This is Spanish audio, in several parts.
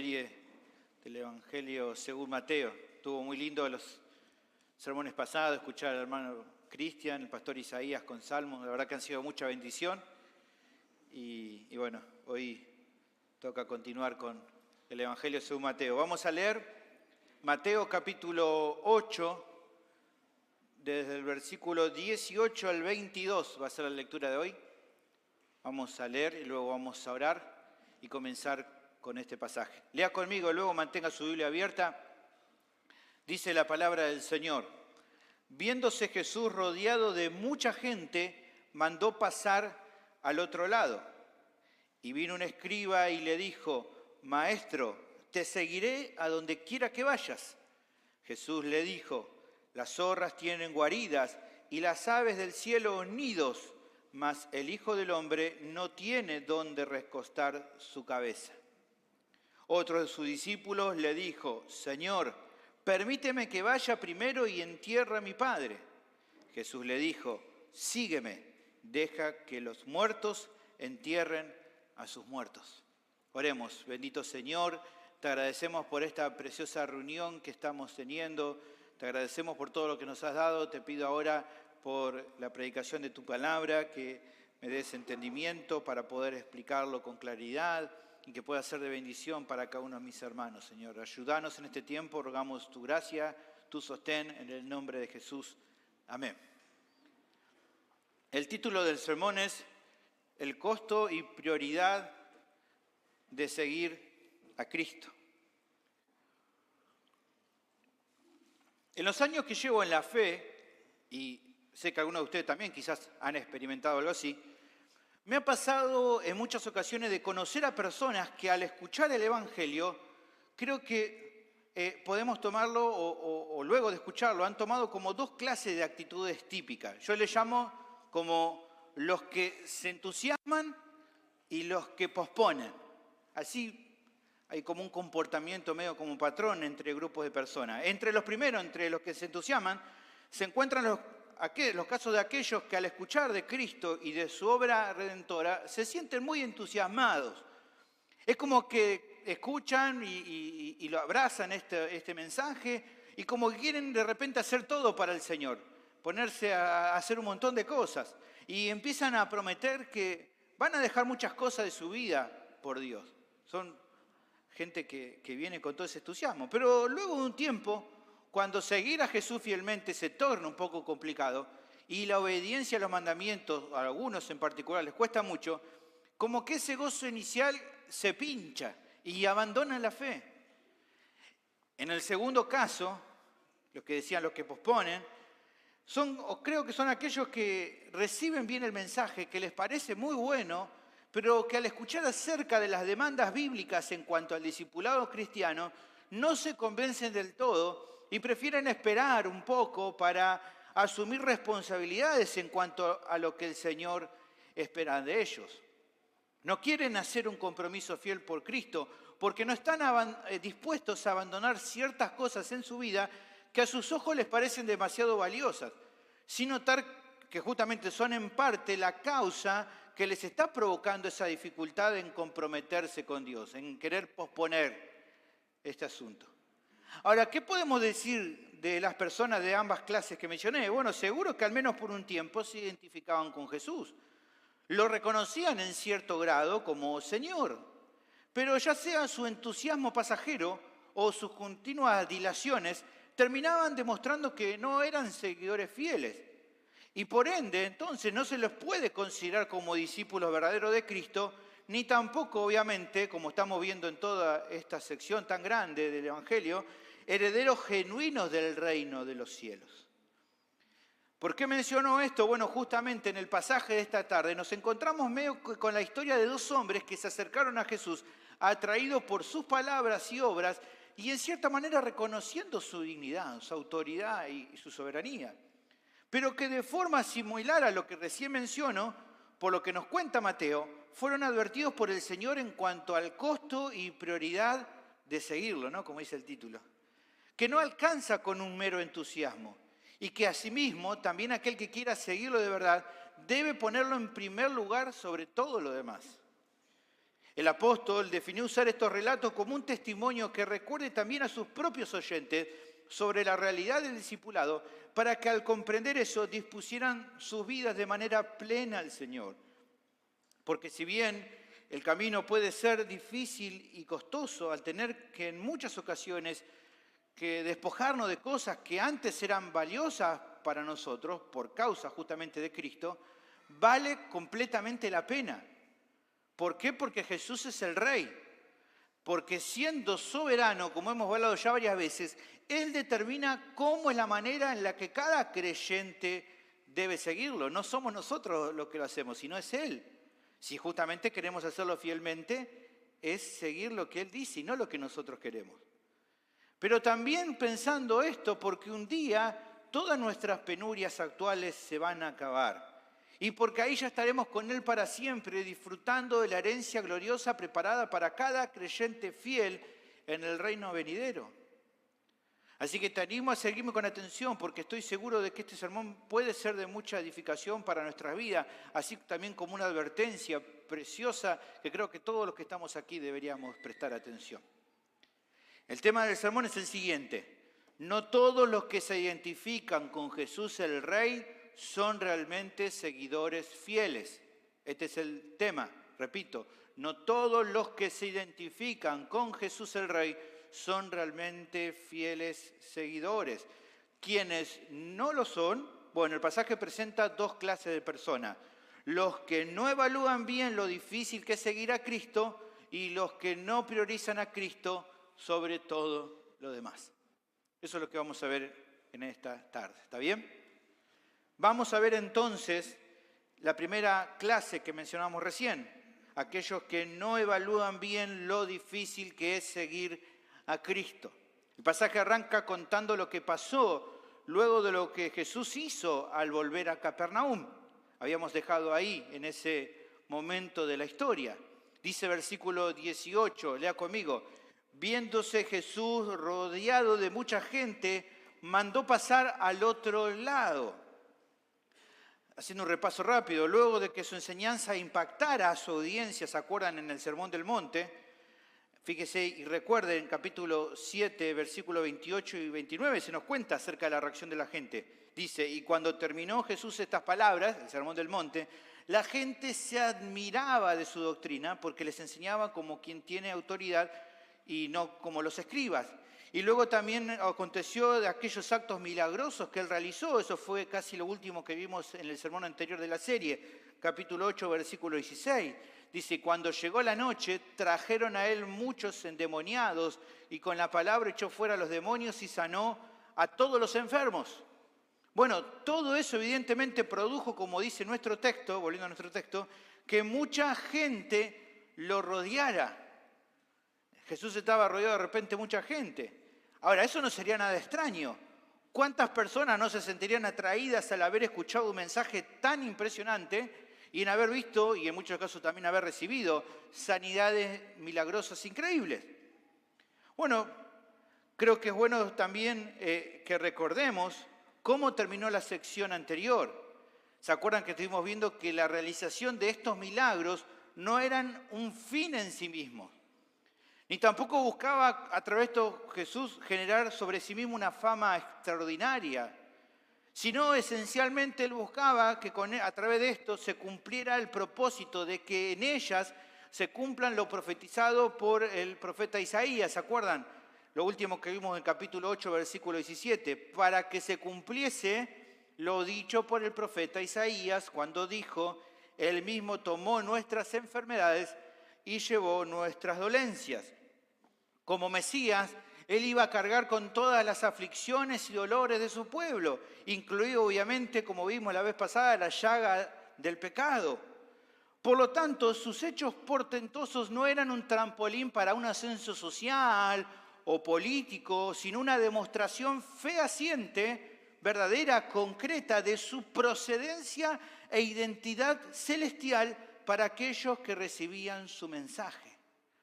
serie del Evangelio según Mateo. Estuvo muy lindo los sermones pasados, escuchar al hermano Cristian, el pastor Isaías con Salmos, la verdad que han sido mucha bendición. Y bueno, hoy toca continuar con el Evangelio según Mateo. Vamos a leer Mateo capítulo 8, desde el versículo 18 al 22, va a ser la lectura de hoy. Vamos a leer y luego vamos a orar y comenzar con este pasaje. Lea conmigo, luego mantenga su Biblia abierta. Dice la palabra del Señor: viéndose Jesús rodeado de mucha gente, mandó pasar al otro lado. Y vino un escriba y le dijo: Maestro, te seguiré a donde quiera que vayas. Jesús le dijo: las zorras tienen guaridas y las aves del cielo nidos, mas el Hijo del Hombre no tiene dónde recostar su cabeza. Otro de sus discípulos le dijo: Señor, permíteme que vaya primero y entierre a mi padre. Jesús le dijo: sígueme, deja que los muertos entierren a sus muertos. Oremos. Bendito Señor, te agradecemos por esta preciosa reunión que estamos teniendo. Te agradecemos por todo lo que nos has dado. Te pido ahora por la predicación de tu palabra, que me des entendimiento para poder explicarlo con claridad y que pueda ser de bendición para cada uno de mis hermanos, Señor. Ayúdanos en este tiempo, rogamos tu gracia, tu sostén, en el nombre de Jesús. Amén. El título del sermón es El costo y prioridad de seguir a Cristo. En los años que llevo en la fe, y sé que algunos de ustedes también quizás han experimentado algo así, me ha pasado en muchas ocasiones de conocer a personas que al escuchar el Evangelio, creo que podemos tomarlo, o luego de escucharlo, han tomado como dos clases de actitudes típicas. Yo les llamo como los que se entusiasman y los que posponen. Así hay como un comportamiento medio como un patrón entre grupos de personas. Entre los primeros, entre los que se entusiasman, se encuentran los casos de aquellos que al escuchar de Cristo y de su obra redentora se sienten muy entusiasmados. Es como que escuchan y lo abrazan este mensaje y como que quieren de repente hacer todo para el Señor, ponerse a hacer un montón de cosas y empiezan a prometer que van a dejar muchas cosas de su vida por Dios. Son gente que viene con todo ese entusiasmo. Pero luego de un tiempo, cuando seguir a Jesús fielmente se torna un poco complicado y la obediencia a los mandamientos, a algunos en particular les cuesta mucho, como que ese gozo inicial se pincha y abandonan la fe. En el segundo caso, los que decían los que posponen, creo que son aquellos que reciben bien el mensaje, que les parece muy bueno, pero que al escuchar acerca de las demandas bíblicas en cuanto al discipulado cristiano, no se convencen del todo y prefieren esperar un poco para asumir responsabilidades en cuanto a lo que el Señor espera de ellos. No quieren hacer un compromiso fiel por Cristo porque no están dispuestos a abandonar ciertas cosas en su vida que a sus ojos les parecen demasiado valiosas, sin notar que justamente son en parte la causa que les está provocando esa dificultad en comprometerse con Dios, en querer posponer este asunto. Ahora, ¿qué podemos decir de las personas de ambas clases que mencioné? Bueno, seguro que al menos por un tiempo se identificaban con Jesús. Lo reconocían en cierto grado como Señor, pero ya sea su entusiasmo pasajero o sus continuas dilaciones, terminaban demostrando que no eran seguidores fieles. Y por ende, entonces, no se los puede considerar como discípulos verdaderos de Cristo, ni tampoco, obviamente, como estamos viendo en toda esta sección tan grande del Evangelio, herederos genuinos del reino de los cielos. ¿Por qué menciono esto? Bueno, justamente en el pasaje de esta tarde nos encontramos medio con la historia de dos hombres que se acercaron a Jesús, atraídos por sus palabras y obras, y en cierta manera reconociendo su dignidad, su autoridad y su soberanía. Pero que de forma similar a lo que recién menciono, por lo que nos cuenta Mateo, fueron advertidos por el Señor en cuanto al costo y prioridad de seguirlo, ¿no? Como dice el título. Que no alcanza con un mero entusiasmo y que asimismo también aquel que quiera seguirlo de verdad debe ponerlo en primer lugar sobre todo lo demás. El apóstol definió usar estos relatos como un testimonio que recuerde también a sus propios oyentes sobre la realidad del discipulado, para que al comprender eso dispusieran sus vidas de manera plena al Señor. Porque si bien el camino puede ser difícil y costoso al tener que en muchas ocasiones que despojarnos de cosas que antes eran valiosas para nosotros por causa justamente de Cristo, vale completamente la pena. ¿Por qué? Porque Jesús es el Rey. Porque siendo soberano, como hemos hablado ya varias veces, Él determina cómo es la manera en la que cada creyente debe seguirlo. No somos nosotros los que lo hacemos, sino es Él. Si justamente queremos hacerlo fielmente, es seguir lo que Él dice y no lo que nosotros queremos. Pero también pensando esto, porque un día todas nuestras penurias actuales se van a acabar. Y porque ahí ya estaremos con Él para siempre, disfrutando de la herencia gloriosa preparada para cada creyente fiel en el reino venidero. Así que te animo a seguirme con atención, porque estoy seguro de que este sermón puede ser de mucha edificación para nuestra vida, así también como una advertencia preciosa que creo que todos los que estamos aquí deberíamos prestar atención. El tema del sermón es el siguiente: no todos los que se identifican con Jesús el Rey son realmente seguidores fieles. Este es el tema, repito, no todos los que se identifican con Jesús el Rey son realmente fieles seguidores. Quienes no lo son, bueno, el pasaje presenta dos clases de personas: los que no evalúan bien lo difícil que es seguir a Cristo y los que no priorizan a Cristo sobre todo lo demás. Eso es lo que vamos a ver en esta tarde, ¿está bien? Vamos a ver entonces la primera clase que mencionamos recién: aquellos que no evalúan bien lo difícil que es seguir a Cristo. El pasaje arranca contando lo que pasó luego de lo que Jesús hizo al volver a Capernaum. Habíamos dejado ahí en ese momento de la historia. Dice versículo 18, lea conmigo: viéndose Jesús rodeado de mucha gente, mandó pasar al otro lado. Haciendo un repaso rápido, luego de que su enseñanza impactara a su audiencia, ¿se acuerdan en el Sermón del Monte? Fíjese y recuerden, capítulo 7, versículos 28 y 29, se nos cuenta acerca de la reacción de la gente. Dice: y cuando terminó Jesús estas palabras, el Sermón del Monte, la gente se admiraba de su doctrina porque les enseñaba como quien tiene autoridad y no como los escribas. Y luego también aconteció de aquellos actos milagrosos que él realizó. Eso fue casi lo último que vimos en el sermón anterior de la serie, capítulo 8, versículo 16. Dice: cuando llegó la noche, trajeron a él muchos endemoniados y con la palabra echó fuera a los demonios y sanó a todos los enfermos. Bueno, todo eso evidentemente produjo, como dice nuestro texto, volviendo a nuestro texto, que mucha gente lo rodeara. Jesús estaba rodeado de repente de mucha gente. Ahora, eso no sería nada extraño. ¿Cuántas personas no se sentirían atraídas al haber escuchado un mensaje tan impresionante y en haber visto, y en muchos casos también haber recibido, sanidades milagrosas increíbles? Bueno, creo que es bueno también que recordemos cómo terminó la sección anterior. ¿Se acuerdan que estuvimos viendo que la realización de estos milagros no eran un fin en sí mismos? Ni tampoco buscaba a través de esto Jesús generar sobre sí mismo una fama extraordinaria, sino esencialmente él buscaba que a través de esto se cumpliera el propósito de que en ellas se cumplan lo profetizado por el profeta Isaías. ¿Se acuerdan? Lo último que vimos en el capítulo 8, versículo 17, para que se cumpliese lo dicho por el profeta Isaías cuando dijo: él mismo tomó nuestras enfermedades y llevó nuestras dolencias. Como Mesías, él iba a cargar con todas las aflicciones y dolores de su pueblo, incluido obviamente, como vimos la vez pasada, la llaga del pecado. Por lo tanto, sus hechos portentosos no eran un trampolín para un ascenso social o político, sino una demostración fehaciente, verdadera, concreta, de su procedencia e identidad celestial para aquellos que recibían su mensaje,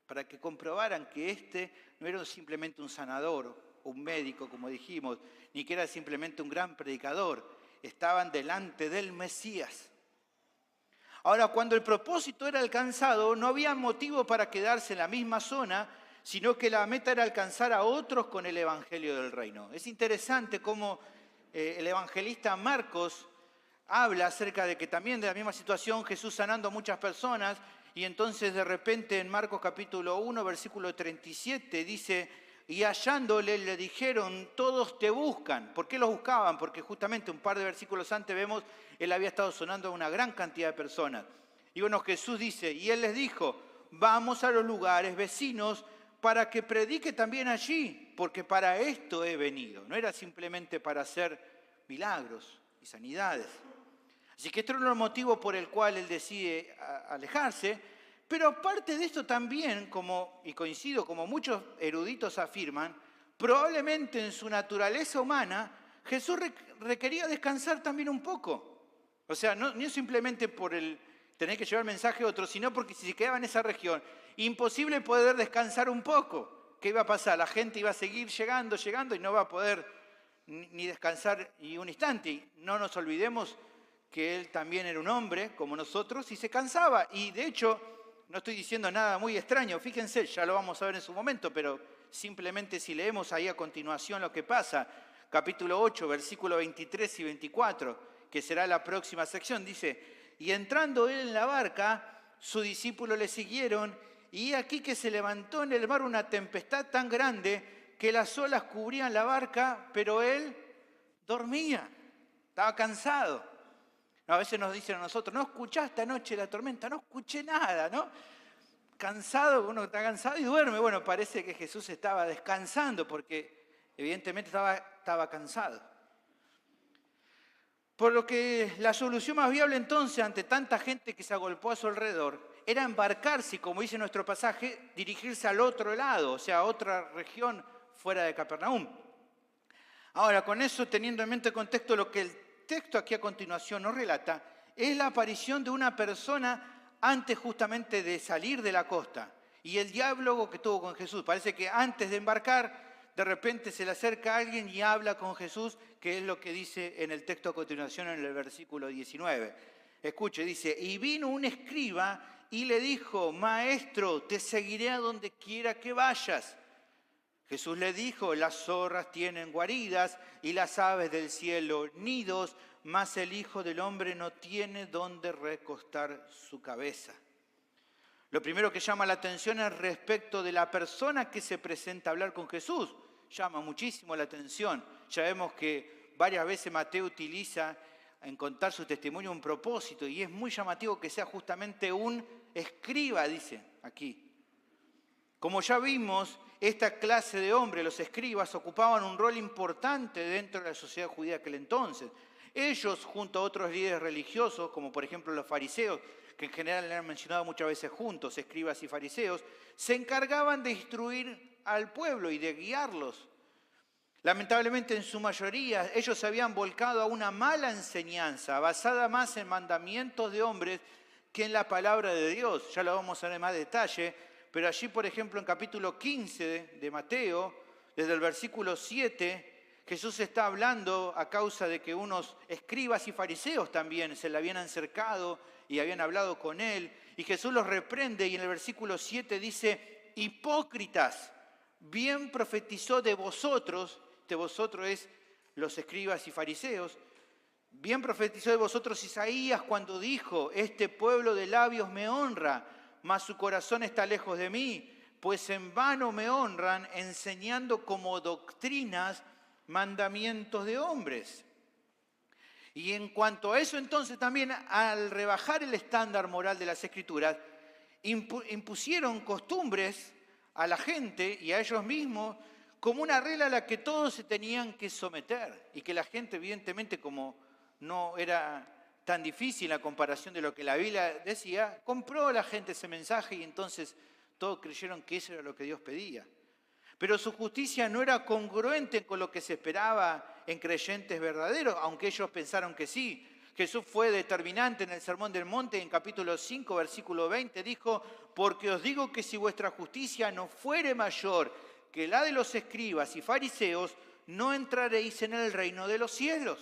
para que comprobaran que este no era simplemente un sanador o un médico, como dijimos, ni que era simplemente un gran predicador. Estaban delante del Mesías. Ahora, cuando el propósito era alcanzado, no había motivo para quedarse en la misma zona, sino que la meta era alcanzar a otros con el Evangelio del Reino. Es interesante cómo el evangelista Marcos habla acerca de que también de la misma situación Jesús sanando a muchas personas, y entonces de repente en Marcos capítulo 1, versículo 37 dice, y hallándole le dijeron, todos te buscan. ¿Por qué los buscaban? Porque justamente un par de versículos antes vemos, él había estado sonando a una gran cantidad de personas. Y bueno, Jesús dice, y él les dijo, vamos a los lugares vecinos para que predique también allí, porque para esto he venido. No era simplemente para hacer milagros y sanidades. Así que este era el motivo por el cual él decide alejarse, pero aparte de esto también, y coincido, como muchos eruditos afirman, probablemente en su naturaleza humana, Jesús requería descansar también un poco. O sea, no simplemente por el tener que llevar el mensaje a otros, sino porque si se quedaba en esa región, imposible poder descansar un poco. ¿Qué iba a pasar? La gente iba a seguir llegando y no va a poder ni descansar ni un instante. Y no nos olvidemos que él también era un hombre como nosotros y se cansaba. Y de hecho, no estoy diciendo nada muy extraño, fíjense, ya lo vamos a ver en su momento, pero simplemente si leemos ahí a continuación lo que pasa, capítulo 8, versículos 23 y 24, que será la próxima sección, dice, y entrando él en la barca, sus discípulos le siguieron, y aquí que se levantó en el mar una tempestad tan grande que las olas cubrían la barca, pero él dormía, estaba cansado. A veces nos dicen a nosotros, no escuchaste anoche la tormenta, no escuché nada, ¿no? Cansado, uno está cansado y duerme. Bueno, parece que Jesús estaba descansando porque evidentemente estaba cansado. Por lo que la solución más viable entonces ante tanta gente que se agolpó a su alrededor era embarcarse y, como dice nuestro pasaje, dirigirse al otro lado, o sea, a otra región fuera de Capernaum. Ahora, con eso, teniendo en mente el contexto, lo que el texto aquí a continuación nos relata es la aparición de una persona antes justamente de salir de la costa y el diálogo que tuvo con Jesús. Parece que antes de embarcar, de repente se le acerca a alguien y habla con Jesús, que es lo que dice en el texto a continuación en el versículo 19. Escuche, dice, y vino un escriba y le dijo, maestro, te seguiré a donde quiera que vayas. Jesús le dijo, las zorras tienen guaridas y las aves del cielo nidos, mas el Hijo del Hombre no tiene dónde recostar su cabeza. Lo primero que llama la atención es respecto de la persona que se presenta a hablar con Jesús. Llama muchísimo la atención. Ya vemos que varias veces Mateo utiliza en contar su testimonio un propósito y es muy llamativo que sea justamente un escriba, dice aquí. Como ya vimos, esta clase de hombres, los escribas, ocupaban un rol importante dentro de la sociedad judía de aquel entonces. Ellos, junto a otros líderes religiosos, como por ejemplo los fariseos, que en general eran mencionados muchas veces juntos, escribas y fariseos, se encargaban de instruir al pueblo y de guiarlos. Lamentablemente, en su mayoría, ellos se habían volcado a una mala enseñanza, basada más en mandamientos de hombres que en la palabra de Dios. Ya lo vamos a ver en más detalle. Pero allí, por ejemplo, en capítulo 15 de Mateo, desde el versículo 7, Jesús está hablando a causa de que unos escribas y fariseos también se le habían acercado y habían hablado con él. Y Jesús los reprende y en el versículo 7 dice, hipócritas, bien profetizó de vosotros, de vosotros es los escribas y fariseos, bien profetizó de vosotros Isaías cuando dijo, este pueblo de labios me honra, mas su corazón está lejos de mí, pues en vano me honran, enseñando como doctrinas mandamientos de hombres. Y en cuanto a eso, entonces también al rebajar el estándar moral de las Escrituras, impusieron costumbres a la gente y a ellos mismos como una regla a la que todos se tenían que someter y que la gente, evidentemente, como no era tan difícil la comparación de lo que la Biblia decía, compró a la gente ese mensaje y entonces todos creyeron que eso era lo que Dios pedía. Pero su justicia no era congruente con lo que se esperaba en creyentes verdaderos, aunque ellos pensaron que sí. Jesús fue determinante en el Sermón del Monte, en capítulo 5, versículo 20, dijo, porque os digo que si vuestra justicia no fuere mayor que la de los escribas y fariseos, no entraréis en el reino de los cielos.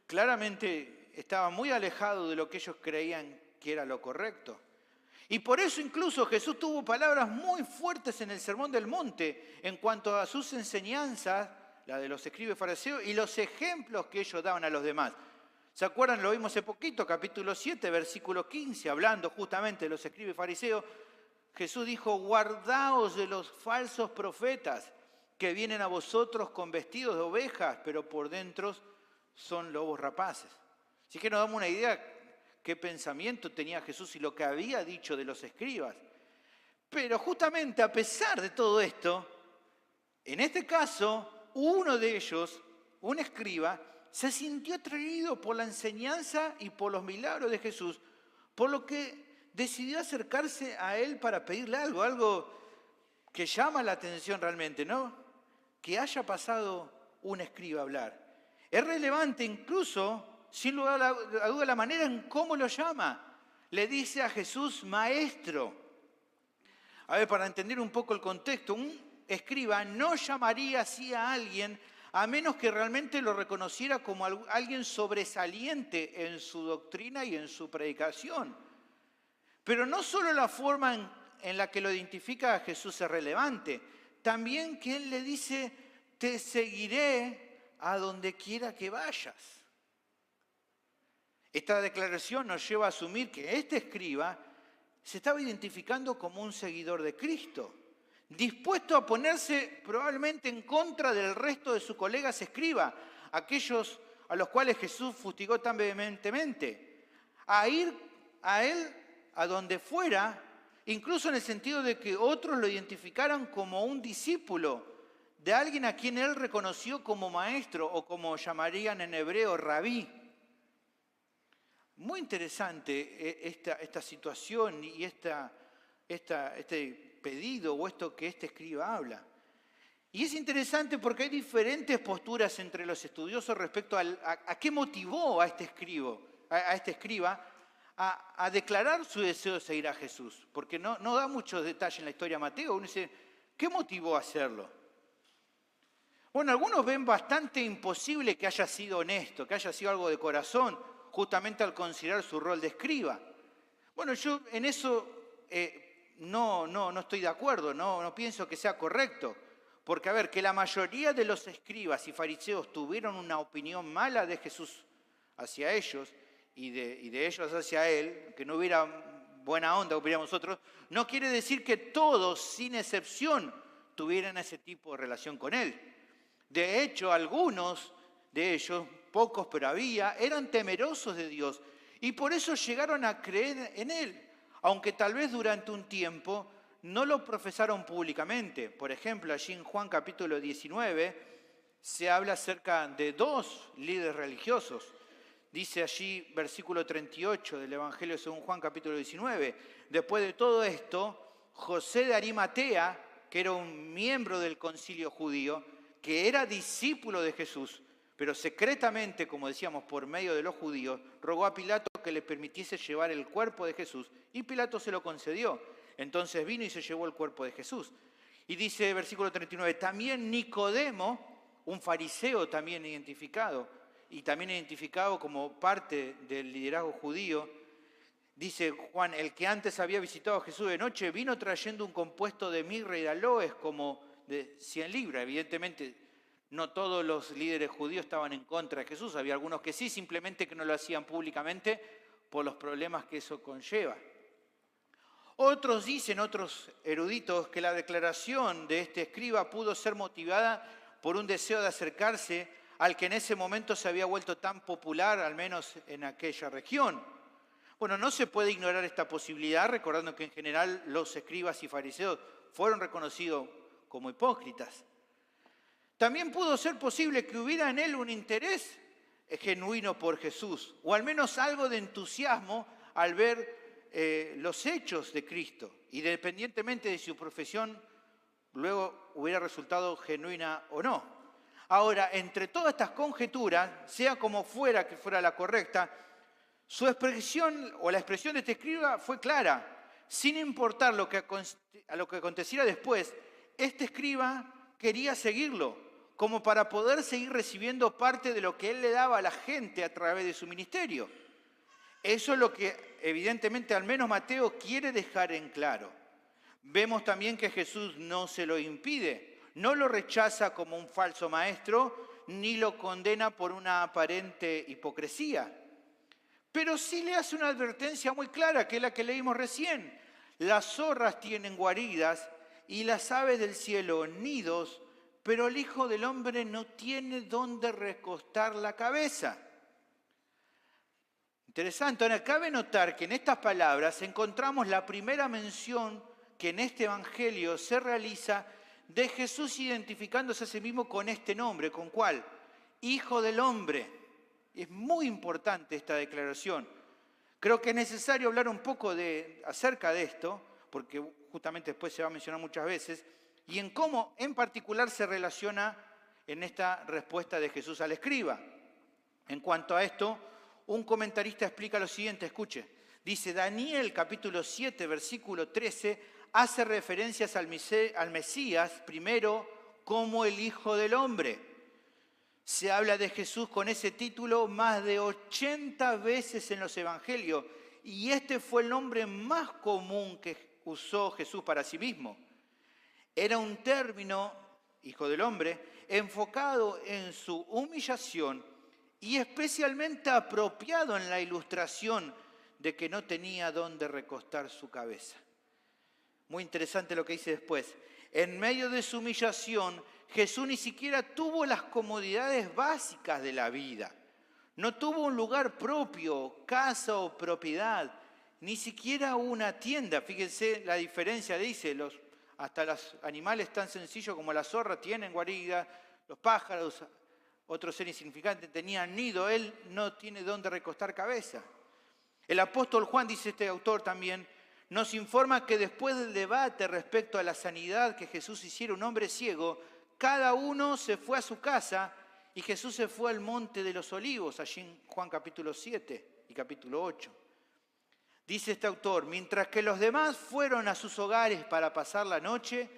Claramente estaba muy alejado de lo que ellos creían que era lo correcto. Y por eso incluso Jesús tuvo palabras muy fuertes en el Sermón del Monte en cuanto a sus enseñanzas, la de los escribas y fariseos, y los ejemplos que ellos daban a los demás. ¿Se acuerdan? Lo vimos hace poquito, capítulo 7, versículo 15, hablando justamente de los escribas y fariseos. Jesús dijo, guardaos de los falsos profetas que vienen a vosotros con vestidos de ovejas, pero por dentro son lobos rapaces. Así que nos damos una idea qué pensamiento tenía Jesús y lo que había dicho de los escribas. Pero justamente a pesar de todo esto, en este caso, uno de ellos, un escriba, se sintió atraído por la enseñanza y por los milagros de Jesús, por lo que decidió acercarse a él para pedirle algo que llama la atención realmente, ¿no? Que haya pasado un escriba a hablar. Es relevante incluso, sin lugar a duda, la manera en cómo lo llama. Le dice a Jesús, maestro. A ver, para entender un poco el contexto, un escriba no llamaría así a alguien a menos que realmente lo reconociera como alguien sobresaliente en su doctrina y en su predicación. Pero no solo la forma en la que lo identifica a Jesús es relevante, también que Él le dice, te seguiré a donde quiera que vayas. Esta declaración nos lleva a asumir que este escriba se estaba identificando como un seguidor de Cristo, dispuesto a ponerse probablemente en contra del resto de sus colegas escribas, aquellos a los cuales Jesús fustigó tan vehementemente, a ir a Él a donde fuera, incluso en el sentido de que otros lo identificaran como un discípulo de alguien a quien Él reconoció como maestro o como llamarían en hebreo rabí. Muy interesante esta situación y este pedido o esto que este escriba habla. Y es interesante porque hay diferentes posturas entre los estudiosos respecto a qué motivó a este escriba a declarar su deseo de seguir a Jesús. Porque no da muchos detalles en la historia de Mateo. Uno dice, ¿qué motivó a hacerlo? Bueno, algunos ven bastante imposible que haya sido honesto, que haya sido algo de corazón, justamente al considerar su rol de escriba. Bueno, yo en eso no estoy de acuerdo, no pienso que sea correcto. Porque, a ver, que la mayoría de los escribas y fariseos tuvieron una opinión mala de Jesús hacia ellos y de ellos hacia Él, que no hubiera buena onda, como diríamos nosotros, no quiere decir que todos, sin excepción, tuvieran ese tipo de relación con Él. De hecho, algunos de ellos, pocos pero había, eran temerosos de Dios y por eso llegaron a creer en Él, aunque tal vez durante un tiempo no lo profesaron públicamente. Por ejemplo, allí en Juan capítulo 19 se habla acerca de dos líderes religiosos. Dice allí, versículo 38 del Evangelio según Juan capítulo 19, después de todo esto, José de Arimatea, que era un miembro del concilio judío, que era discípulo de Jesús, pero secretamente, como decíamos, por medio de los judíos, rogó a Pilato que le permitiese llevar el cuerpo de Jesús, y Pilato se lo concedió. Entonces vino y se llevó el cuerpo de Jesús. Y dice, versículo 39, también Nicodemo, un fariseo también identificado, y también identificado como parte del liderazgo judío, dice Juan, el que antes había visitado a Jesús de noche, vino trayendo un compuesto de mirra y de aloes como de 100 libras. Evidentemente, no todos los líderes judíos estaban en contra de Jesús, había algunos que sí, simplemente que no lo hacían públicamente por los problemas que eso conlleva. Otros dicen, otros eruditos, que la declaración de este escriba pudo ser motivada por un deseo de acercarse al que en ese momento se había vuelto tan popular, al menos en aquella región. Bueno, no se puede ignorar esta posibilidad, recordando que en general los escribas y fariseos fueron reconocidos como hipócritas. También pudo ser posible que hubiera en él un interés genuino por Jesús, o al menos algo de entusiasmo al ver los hechos de Cristo, independientemente de si su profesión luego hubiera resultado genuina o no. Ahora, entre todas estas conjeturas, sea como fuera que fuera la correcta, su expresión o la expresión de este escriba fue clara. Sin importar lo que aconteciera después, este escriba quería seguirlo, como para poder seguir recibiendo parte de lo que él le daba a la gente a través de su ministerio. Eso es lo que evidentemente al menos Mateo quiere dejar en claro. Vemos también que Jesús no se lo impide, no lo rechaza como un falso maestro, ni lo condena por una aparente hipocresía. Pero sí le hace una advertencia muy clara, que es la que leímos recién. Las zorras tienen guaridas y las aves del cielo nidos, pero el Hijo del Hombre no tiene dónde recostar la cabeza. Interesante. Ahora, cabe notar que en estas palabras encontramos la primera mención que en este Evangelio se realiza de Jesús identificándose a sí mismo con este nombre. ¿Con cuál? Hijo del Hombre. Es muy importante esta declaración. Creo que es necesario hablar un poco acerca de esto, porque justamente después se va a mencionar muchas veces, y en cómo en particular se relaciona en esta respuesta de Jesús al escriba. En cuanto a esto, un comentarista explica lo siguiente, escuche. Dice, Daniel capítulo 7, versículo 13, hace referencias al Mesías primero como el Hijo del Hombre. Se habla de Jesús con ese título más de 80 veces en los evangelios, y este fue el nombre más común que usó Jesús para sí mismo. Era un término, Hijo del Hombre, enfocado en su humillación y especialmente apropiado en la ilustración de que no tenía dónde recostar su cabeza. Muy interesante lo que dice después. En medio de su humillación, Jesús ni siquiera tuvo las comodidades básicas de la vida. No tuvo un lugar propio, casa o propiedad, ni siquiera una tienda. Fíjense la diferencia, dice, hasta los animales tan sencillos como la zorra tienen guarida, los pájaros, otros seres insignificantes, tenían nido. Él no tiene dónde recostar cabeza. El apóstol Juan, dice este autor también, nos informa que después del debate respecto a la sanidad que Jesús hiciera un hombre ciego, cada uno se fue a su casa y Jesús se fue al monte de los olivos, allí en Juan capítulo 7 y capítulo 8. Dice este autor, mientras que los demás fueron a sus hogares para pasar la noche,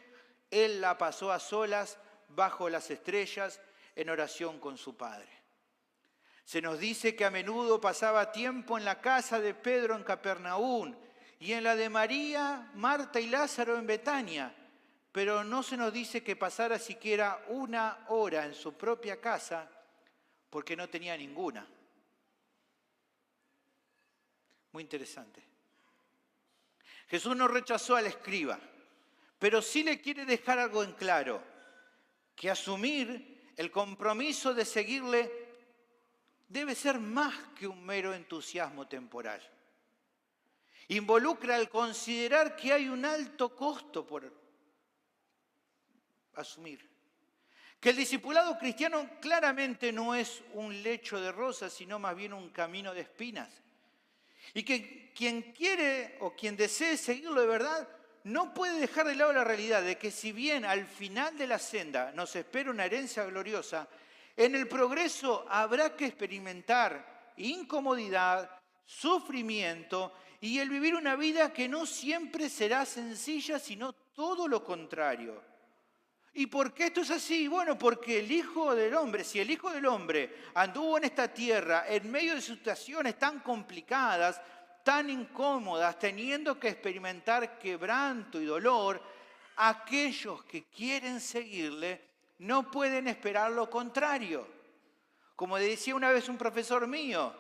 él la pasó a solas bajo las estrellas en oración con su Padre. Se nos dice que a menudo pasaba tiempo en la casa de Pedro en Capernaum y en la de María, Marta y Lázaro en Betania, pero no se nos dice que pasara siquiera una hora en su propia casa porque no tenía ninguna. Muy interesante. Jesús no rechazó al escriba, pero sí le quiere dejar algo en claro, que asumir el compromiso de seguirle debe ser más que un mero entusiasmo temporal. Involucra el considerar que hay un alto costo por asumir. Que el discipulado cristiano claramente no es un lecho de rosas, sino más bien un camino de espinas. Y que quien quiere o quien desee seguirlo de verdad no puede dejar de lado la realidad de que si bien al final de la senda nos espera una herencia gloriosa, en el progreso habrá que experimentar incomodidad, sufrimiento y el vivir una vida que no siempre será sencilla, sino todo lo contrario. ¿Y por qué esto es así? Bueno, porque el Hijo del Hombre, si el Hijo del Hombre anduvo en esta tierra en medio de situaciones tan complicadas, tan incómodas, teniendo que experimentar quebranto y dolor, aquellos que quieren seguirle no pueden esperar lo contrario. Como decía una vez un profesor mío,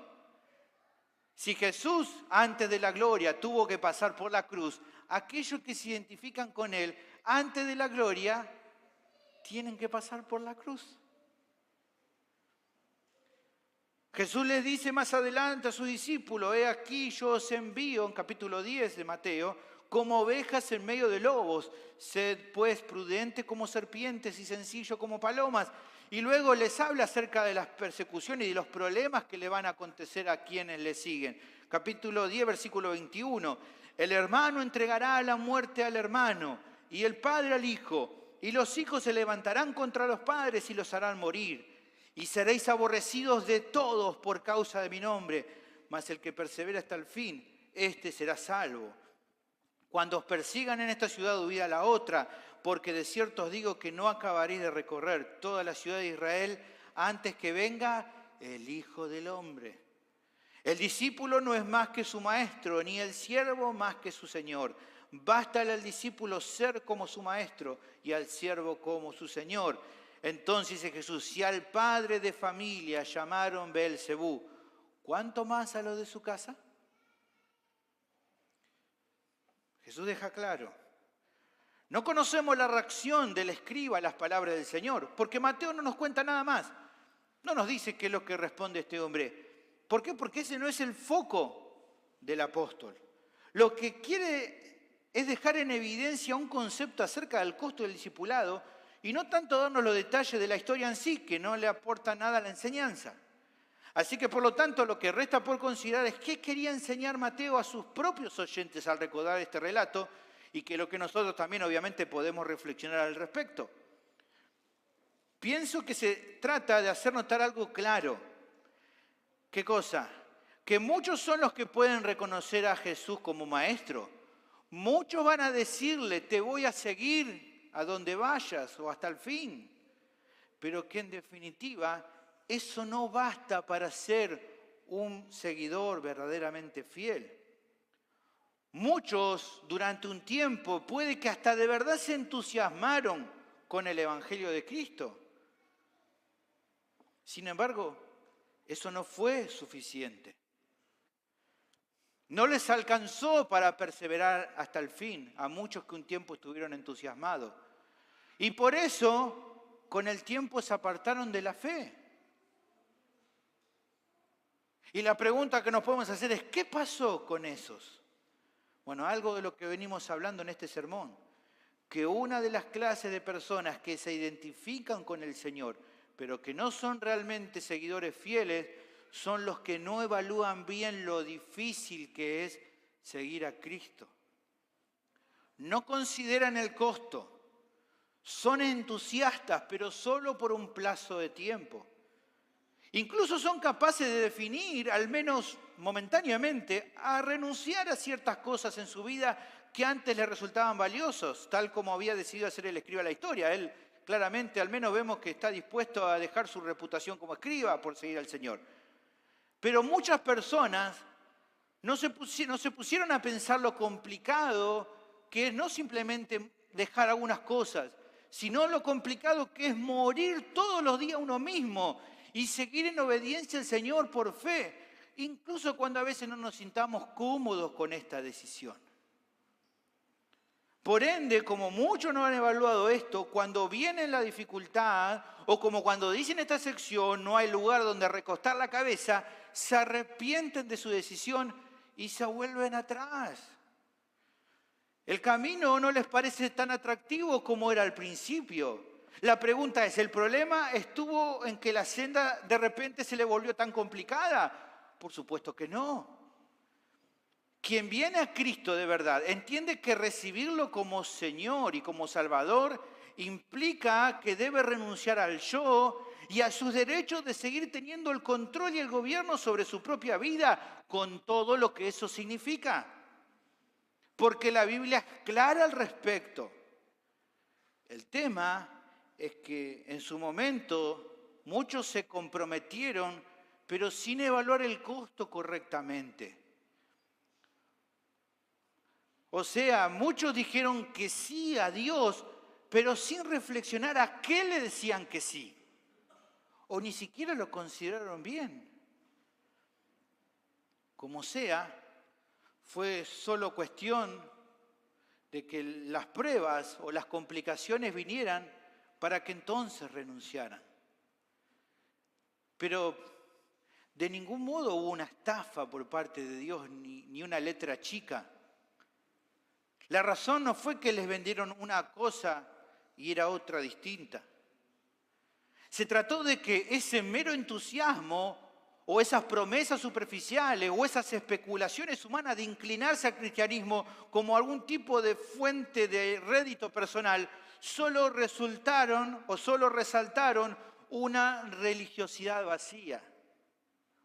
si Jesús antes de la gloria tuvo que pasar por la cruz, aquellos que se identifican con Él antes de la gloria tienen que pasar por la cruz. Jesús les dice más adelante a sus discípulos, he aquí yo os envío, en capítulo 10 de Mateo, como ovejas en medio de lobos, sed pues prudentes como serpientes y sencillos como palomas. Y luego les habla acerca de las persecuciones y de los problemas que le van a acontecer a quienes le siguen. Capítulo 10, versículo 21, el hermano entregará a la muerte al hermano y el padre al hijo. Y los hijos se levantarán contra los padres y los harán morir. Y seréis aborrecidos de todos por causa de mi nombre. Mas el que persevera hasta el fin, éste será salvo. Cuando os persigan en esta ciudad, huid a la otra. porque de cierto os digo que no acabaréis de recorrer toda la ciudad de Israel antes que venga el Hijo del Hombre. El discípulo no es más que su maestro, ni el siervo más que su señor. Bástale al discípulo ser como su maestro y al siervo como su señor. Entonces dice Jesús, si al padre de familia llamaron Beelzebú, ¿cuánto más a los de su casa? Jesús deja claro. No conocemos la reacción del escriba a las palabras del Señor, porque Mateo no nos cuenta nada más. No nos dice qué es lo que responde este hombre. ¿Por qué? Porque ese no es el foco del apóstol. Lo que quiere es dejar en evidencia un concepto acerca del costo del discipulado y no tanto darnos los detalles de la historia en sí, que no le aporta nada a la enseñanza. Así que, por lo tanto, lo que resta por considerar es qué quería enseñar Mateo a sus propios oyentes al recordar este relato y que lo que nosotros también, obviamente, podemos reflexionar al respecto. Pienso que se trata de hacer notar algo claro. ¿Qué cosa? Que muchos son los que pueden reconocer a Jesús como maestro. Muchos van a decirle, te voy a seguir a donde vayas o hasta el fin. Pero que en definitiva eso no basta para ser un seguidor verdaderamente fiel. Muchos durante un tiempo puede que hasta de verdad se entusiasmaron con el Evangelio de Cristo. Sin embargo, eso no fue suficiente. No les alcanzó para perseverar hasta el fin a muchos que un tiempo estuvieron entusiasmados. Y por eso, con el tiempo se apartaron de la fe. Y la pregunta que nos podemos hacer es, ¿qué pasó con esos? Bueno, algo de lo que venimos hablando en este sermón, que una de las clases de personas que se identifican con el Señor, pero que no son realmente seguidores fieles, son los que no evalúan bien lo difícil que es seguir a Cristo. No consideran el costo. Son entusiastas, pero solo por un plazo de tiempo. Incluso son capaces de definir, al menos momentáneamente, a renunciar a ciertas cosas en su vida que antes les resultaban valiosos, tal como había decidido hacer el escriba de la historia. Él claramente, al menos vemos que está dispuesto a dejar su reputación como escriba por seguir al Señor. Pero muchas personas no se pusieron a pensar lo complicado que es no simplemente dejar algunas cosas, sino lo complicado que es morir todos los días uno mismo y seguir en obediencia al Señor por fe, incluso cuando a veces no nos sintamos cómodos con esta decisión. Por ende, como muchos no han evaluado esto, cuando viene la dificultad o como cuando dicen esta sección no hay lugar donde recostar la cabeza, se arrepienten de su decisión y se vuelven atrás. El camino no les parece tan atractivo como era al principio. La pregunta es, ¿el problema estuvo en que la senda de repente se le volvió tan complicada? Por supuesto que no. Quien viene a Cristo de verdad entiende que recibirlo como Señor y como Salvador implica que debe renunciar al yo y a sus derechos de seguir teniendo el control y el gobierno sobre su propia vida, con todo lo que eso significa. Porque la Biblia es clara al respecto. El tema es que en su momento muchos se comprometieron, pero sin evaluar el costo correctamente. O sea, muchos dijeron que sí a Dios, pero sin reflexionar a qué le decían que sí. O ni siquiera lo consideraron bien. Como sea, fue solo cuestión de que las pruebas o las complicaciones vinieran para que entonces renunciaran. Pero de ningún modo hubo una estafa por parte de Dios, ni una letra chica. La razón no fue que les vendieron una cosa y era otra distinta. Se trató de que ese mero entusiasmo o esas promesas superficiales o esas especulaciones humanas de inclinarse al cristianismo como algún tipo de fuente de rédito personal solo resultaron o solo resaltaron una religiosidad vacía,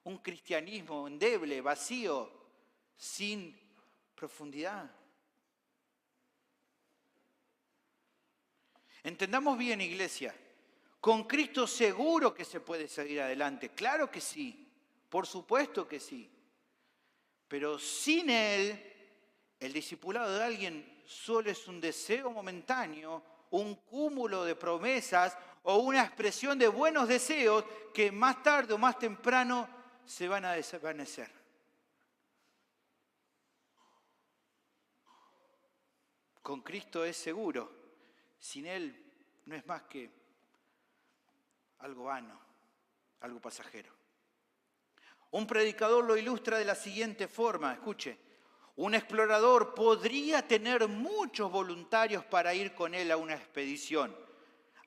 un cristianismo endeble, vacío, sin profundidad. Entendamos bien, iglesia, con Cristo seguro que se puede seguir adelante, claro que sí, por supuesto que sí, pero sin Él, el discipulado de alguien solo es un deseo momentáneo, un cúmulo de promesas o una expresión de buenos deseos que más tarde o más temprano se van a desvanecer. Con Cristo es seguro, sin Él no es más que algo vano, algo pasajero. Un predicador lo ilustra de la siguiente forma, escuche. Un explorador podría tener muchos voluntarios para ir con él a una expedición,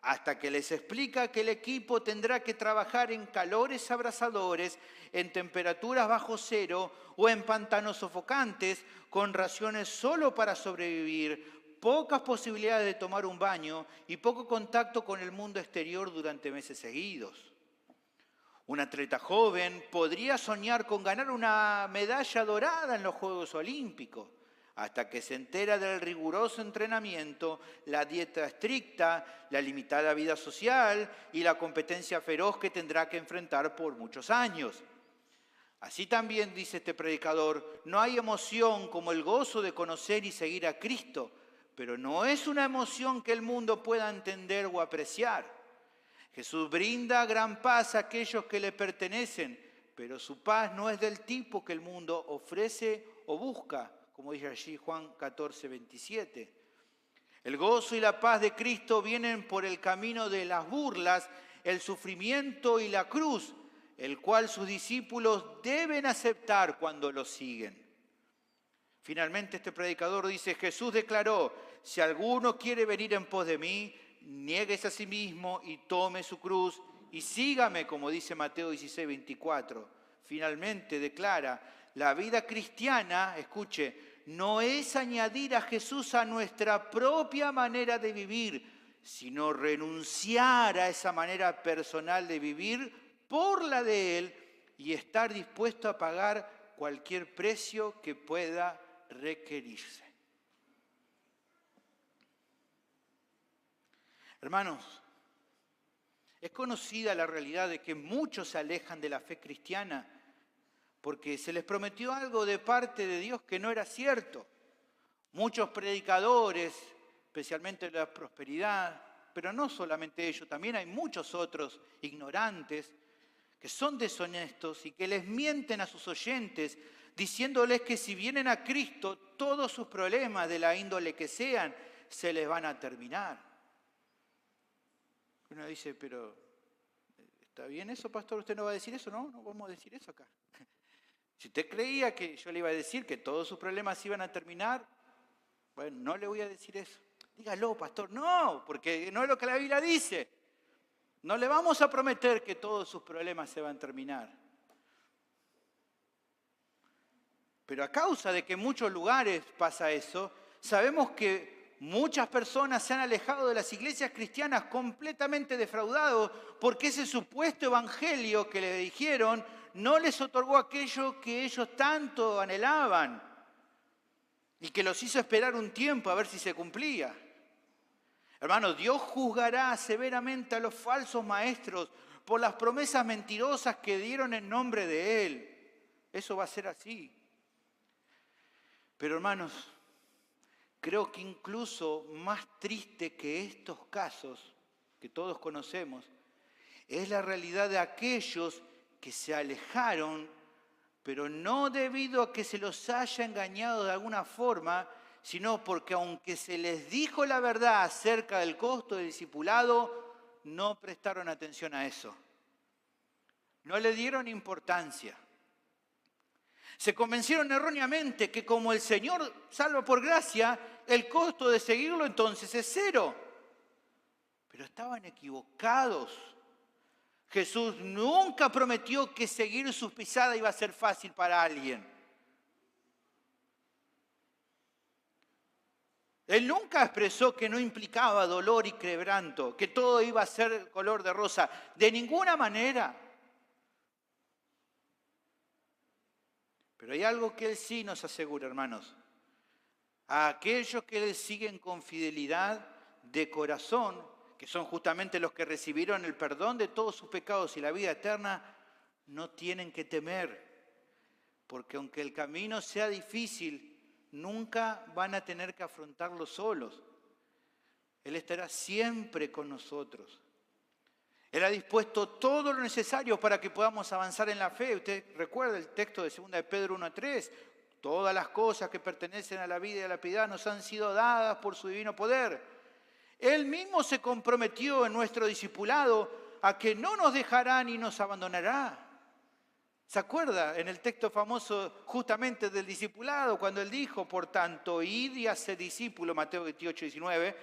hasta que les explica que el equipo tendrá que trabajar en calores abrasadores, en temperaturas bajo cero o en pantanos sofocantes, con raciones solo para sobrevivir, pocas posibilidades de tomar un baño y poco contacto con el mundo exterior durante meses seguidos. Un atleta joven podría soñar con ganar una medalla dorada en los Juegos Olímpicos, hasta que se entera del riguroso entrenamiento, la dieta estricta, la limitada vida social y la competencia feroz que tendrá que enfrentar por muchos años. Así también, dice este predicador, no hay emoción como el gozo de conocer y seguir a Cristo, pero no es una emoción que el mundo pueda entender o apreciar. Jesús brinda gran paz a aquellos que le pertenecen, pero su paz no es del tipo que el mundo ofrece o busca, como dice allí Juan 14, 27. El gozo y la paz de Cristo vienen por el camino de las burlas, el sufrimiento y la cruz, el cual sus discípulos deben aceptar cuando lo siguen. Finalmente este predicador dice, Jesús declaró, si alguno quiere venir en pos de mí, niéguese a sí mismo y tome su cruz y sígame, como dice Mateo 16, 24. Finalmente declara, la vida cristiana, escuche, no es añadir a Jesús a nuestra propia manera de vivir, sino renunciar a esa manera personal de vivir por la de Él y estar dispuesto a pagar cualquier precio que pueda requerirse. Hermanos, es conocida la realidad de que muchos se alejan de la fe cristiana porque se les prometió algo de parte de Dios que no era cierto. Muchos predicadores, especialmente de la prosperidad, pero no solamente ellos, también hay muchos otros ignorantes que son deshonestos y que les mienten a sus oyentes diciéndoles que si vienen a Cristo todos sus problemas de la índole que sean se les van a terminar. Uno dice, pero ¿está bien eso, pastor? ¿Usted no va a decir eso? No, no vamos a decir eso acá. Si usted creía que yo le iba a decir que todos sus problemas iban a terminar, bueno, no le voy a decir eso. Dígalo, pastor. No, porque no es lo que la Biblia dice. No le vamos a prometer que todos sus problemas se van a terminar. Pero a causa de que en muchos lugares pasa eso, sabemos que muchas personas se han alejado de las iglesias cristianas completamente defraudados porque ese supuesto evangelio que les dijeron no les otorgó aquello que ellos tanto anhelaban y que los hizo esperar un tiempo a ver si se cumplía. Hermanos, Dios juzgará severamente a los falsos maestros por las promesas mentirosas que dieron en nombre de Él. Eso va a ser así. Pero hermanos, creo que incluso más triste que estos casos que todos conocemos es la realidad de aquellos que se alejaron, pero no debido a que se los haya engañado de alguna forma, sino porque aunque se les dijo la verdad acerca del costo del discipulado, no prestaron atención a eso. No le dieron importancia. Se convencieron erróneamente que como el Señor salva por gracia, el costo de seguirlo entonces es cero. Pero estaban equivocados. Jesús nunca prometió que seguir sus pisadas iba a ser fácil para alguien. Él nunca expresó que no implicaba dolor y quebranto, que todo iba a ser color de rosa. De ninguna manera. Pero hay algo que Él sí nos asegura, hermanos. A aquellos que le siguen con fidelidad, de corazón, que son justamente los que recibieron el perdón de todos sus pecados y la vida eterna, no tienen que temer, porque aunque el camino sea difícil, nunca van a tener que afrontarlo solos. Él estará siempre con nosotros. Él ha dispuesto todo lo necesario para que podamos avanzar en la fe. Usted recuerda el texto de 2 de Pedro 1:3. Todas las cosas que pertenecen a la vida y a la piedad nos han sido dadas por su divino poder. Él mismo se comprometió en nuestro discipulado a que no nos dejará ni nos abandonará. ¿Se acuerda en el texto famoso justamente del discipulado, cuando él dijo, por tanto, id y haced discípulos, Mateo 28:19,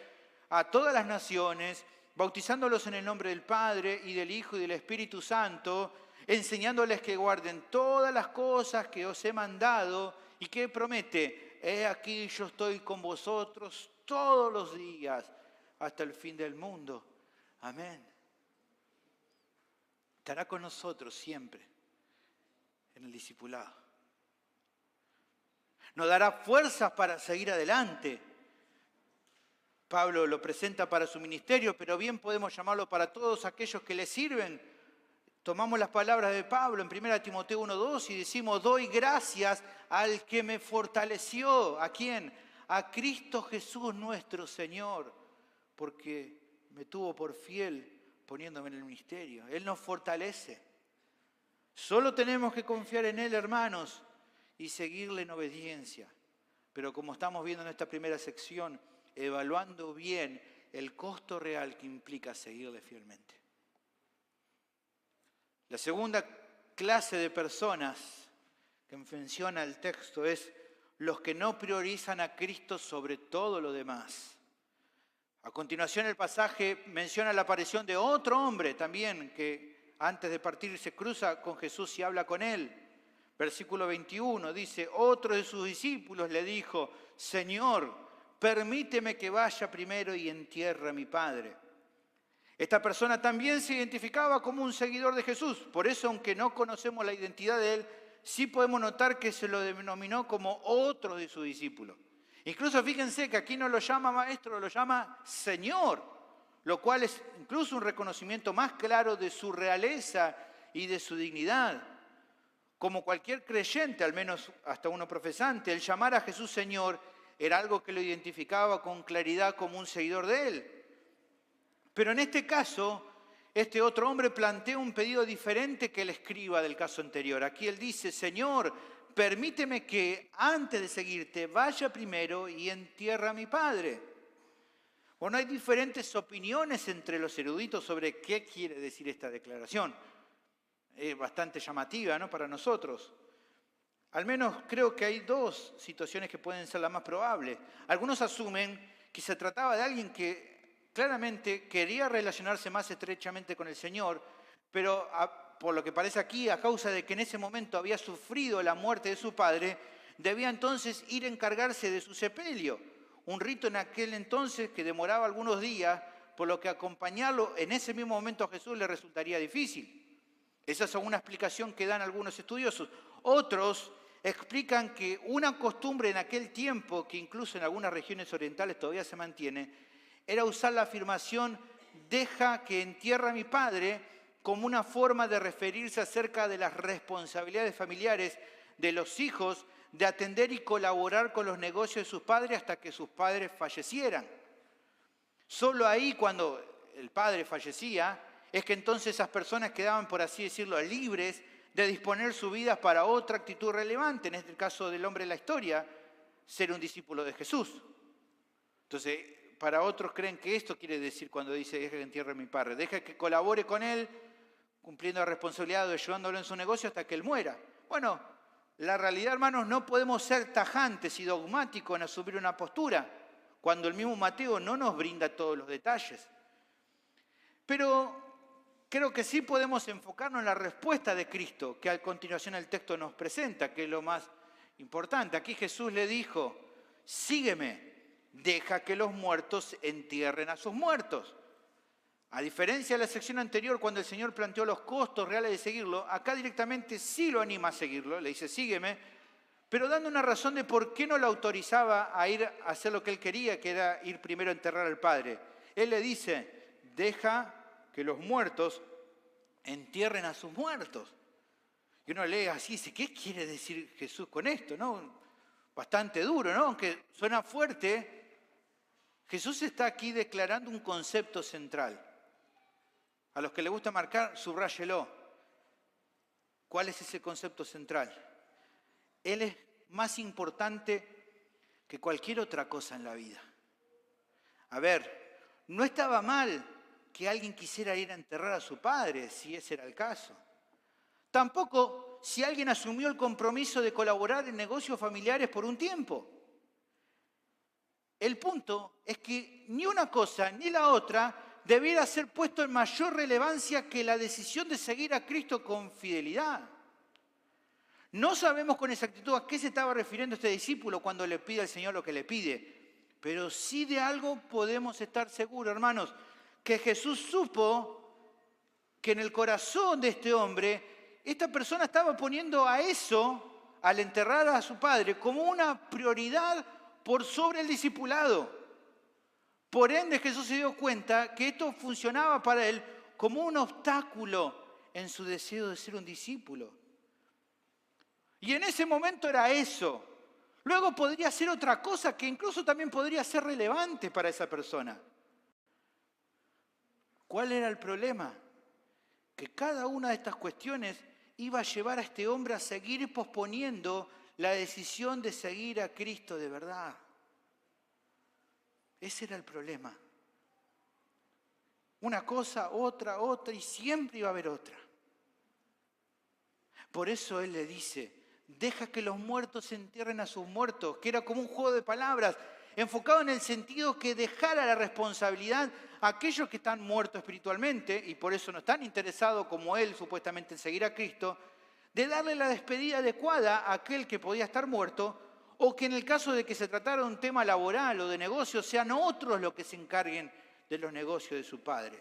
a todas las naciones, bautizándolos en el nombre del Padre y del Hijo y del Espíritu Santo, enseñándoles que guarden todas las cosas que os he mandado, y que promete, he aquí yo estoy con vosotros todos los días hasta el fin del mundo. Amén. Estará con nosotros siempre en el discipulado. Nos dará fuerzas para seguir adelante. Pablo lo presenta para su ministerio, pero bien podemos llamarlo para todos aquellos que le sirven. Tomamos las palabras de Pablo en 1 Timoteo 1:2 y decimos, doy gracias al que me fortaleció. ¿A quién? A Cristo Jesús nuestro Señor, porque me tuvo por fiel poniéndome en el ministerio. Él nos fortalece. Solo tenemos que confiar en Él, hermanos, y seguirle en obediencia. Pero como estamos viendo en esta primera sección, evaluando bien el costo real que implica seguirle fielmente. La segunda clase de personas que menciona el texto es los que no priorizan a Cristo sobre todo lo demás. A continuación el pasaje menciona la aparición de otro hombre también que antes de partir se cruza con Jesús y habla con él. Versículo 21 dice, otro de sus discípulos le dijo, Señor, permíteme que vaya primero y entierre a mi padre. Esta persona también se identificaba como un seguidor de Jesús. Por eso, aunque no conocemos la identidad de él, sí podemos notar que se lo denominó como otro de sus discípulos. Incluso fíjense que aquí no lo llama maestro, lo llama Señor, lo cual es incluso un reconocimiento más claro de su realeza y de su dignidad. Como cualquier creyente, al menos hasta uno profesante, el llamar a Jesús Señor era algo que lo identificaba con claridad como un seguidor de él. Pero en este caso, este otro hombre plantea un pedido diferente que el escriba del caso anterior. Aquí él dice, Señor, permíteme que antes de seguirte vaya primero y entierre a mi padre. Bueno, hay diferentes opiniones entre los eruditos sobre qué quiere decir esta declaración. Es bastante llamativa, ¿no?, para nosotros. Al menos creo que hay dos situaciones que pueden ser las más probables. Algunos asumen que se trataba de alguien que claramente quería relacionarse más estrechamente con el Señor, pero por lo que parece aquí, a causa de que en ese momento había sufrido la muerte de su padre, debía entonces ir a encargarse de su sepelio. Un rito en aquel entonces que demoraba algunos días, por lo que acompañarlo en ese mismo momento a Jesús le resultaría difícil. Esa es una explicación que dan algunos estudiosos. Otros explican que una costumbre en aquel tiempo, que incluso en algunas regiones orientales todavía se mantiene, era usar la afirmación, deja que entierre a mi padre, como una forma de referirse acerca de las responsabilidades familiares de los hijos, de atender y colaborar con los negocios de sus padres hasta que sus padres fallecieran. Solo ahí, cuando el padre fallecía, es que entonces esas personas quedaban, por así decirlo, libres de disponer sus vidas para otra actitud relevante, en este caso del hombre de la historia, ser un discípulo de Jesús. Entonces, para otros creen que esto quiere decir cuando dice, deja que entierre a mi padre, deja que colabore con él, cumpliendo la responsabilidad de ayudándolo en su negocio hasta que él muera. Bueno, la realidad, hermanos, no podemos ser tajantes y dogmáticos en asumir una postura, cuando el mismo Mateo no nos brinda todos los detalles. Pero creo que sí podemos enfocarnos en la respuesta de Cristo, que a continuación el texto nos presenta, que es lo más importante. Aquí Jesús le dijo, sígueme, deja que los muertos entierren a sus muertos. A diferencia de la sección anterior, cuando el Señor planteó los costos reales de seguirlo, acá directamente sí lo anima a seguirlo, le dice, sígueme, pero dando una razón de por qué no lo autorizaba a ir a hacer lo que él quería, que era ir primero a enterrar al padre. Él le dice, deja que los muertos entierren a sus muertos. Y uno lee así y dice, ¿qué quiere decir Jesús con esto? ¿No? Bastante duro, ¿no? Aunque suena fuerte, Jesús está aquí declarando un concepto central. A los que les gusta marcar, subráyelo. ¿Cuál es ese concepto central? Él es más importante que cualquier otra cosa en la vida. A ver, no estaba mal que alguien quisiera ir a enterrar a su padre, si ese era el caso. Tampoco si alguien asumió el compromiso de colaborar en negocios familiares por un tiempo. El punto es que ni una cosa ni la otra debiera ser puesto en mayor relevancia que la decisión de seguir a Cristo con fidelidad. No sabemos con exactitud a qué se estaba refiriendo este discípulo cuando le pide al Señor lo que le pide, pero sí de algo podemos estar seguros, hermanos, que Jesús supo que en el corazón de este hombre, esta persona estaba poniendo a eso, al enterrar a su padre, como una prioridad por sobre el discipulado. Por ende, Jesús se dio cuenta que esto funcionaba para él como un obstáculo en su deseo de ser un discípulo. Y en ese momento era eso. Luego podría ser otra cosa que incluso también podría ser relevante para esa persona. ¿Cuál era el problema? Que cada una de estas cuestiones iba a llevar a este hombre a seguir posponiendo la decisión de seguir a Cristo de verdad. Ese era el problema. Una cosa, otra, y siempre iba a haber otra. Por eso él le dice, deja que los muertos entierren a sus muertos, que era como un juego de palabras, enfocado en el sentido que dejara la responsabilidad a aquellos que están muertos espiritualmente, y por eso no están interesados como él supuestamente en seguir a Cristo, de darle la despedida adecuada a aquel que podía estar muerto, o que en el caso de que se tratara de un tema laboral o de negocio, sean otros los que se encarguen de los negocios de su padre.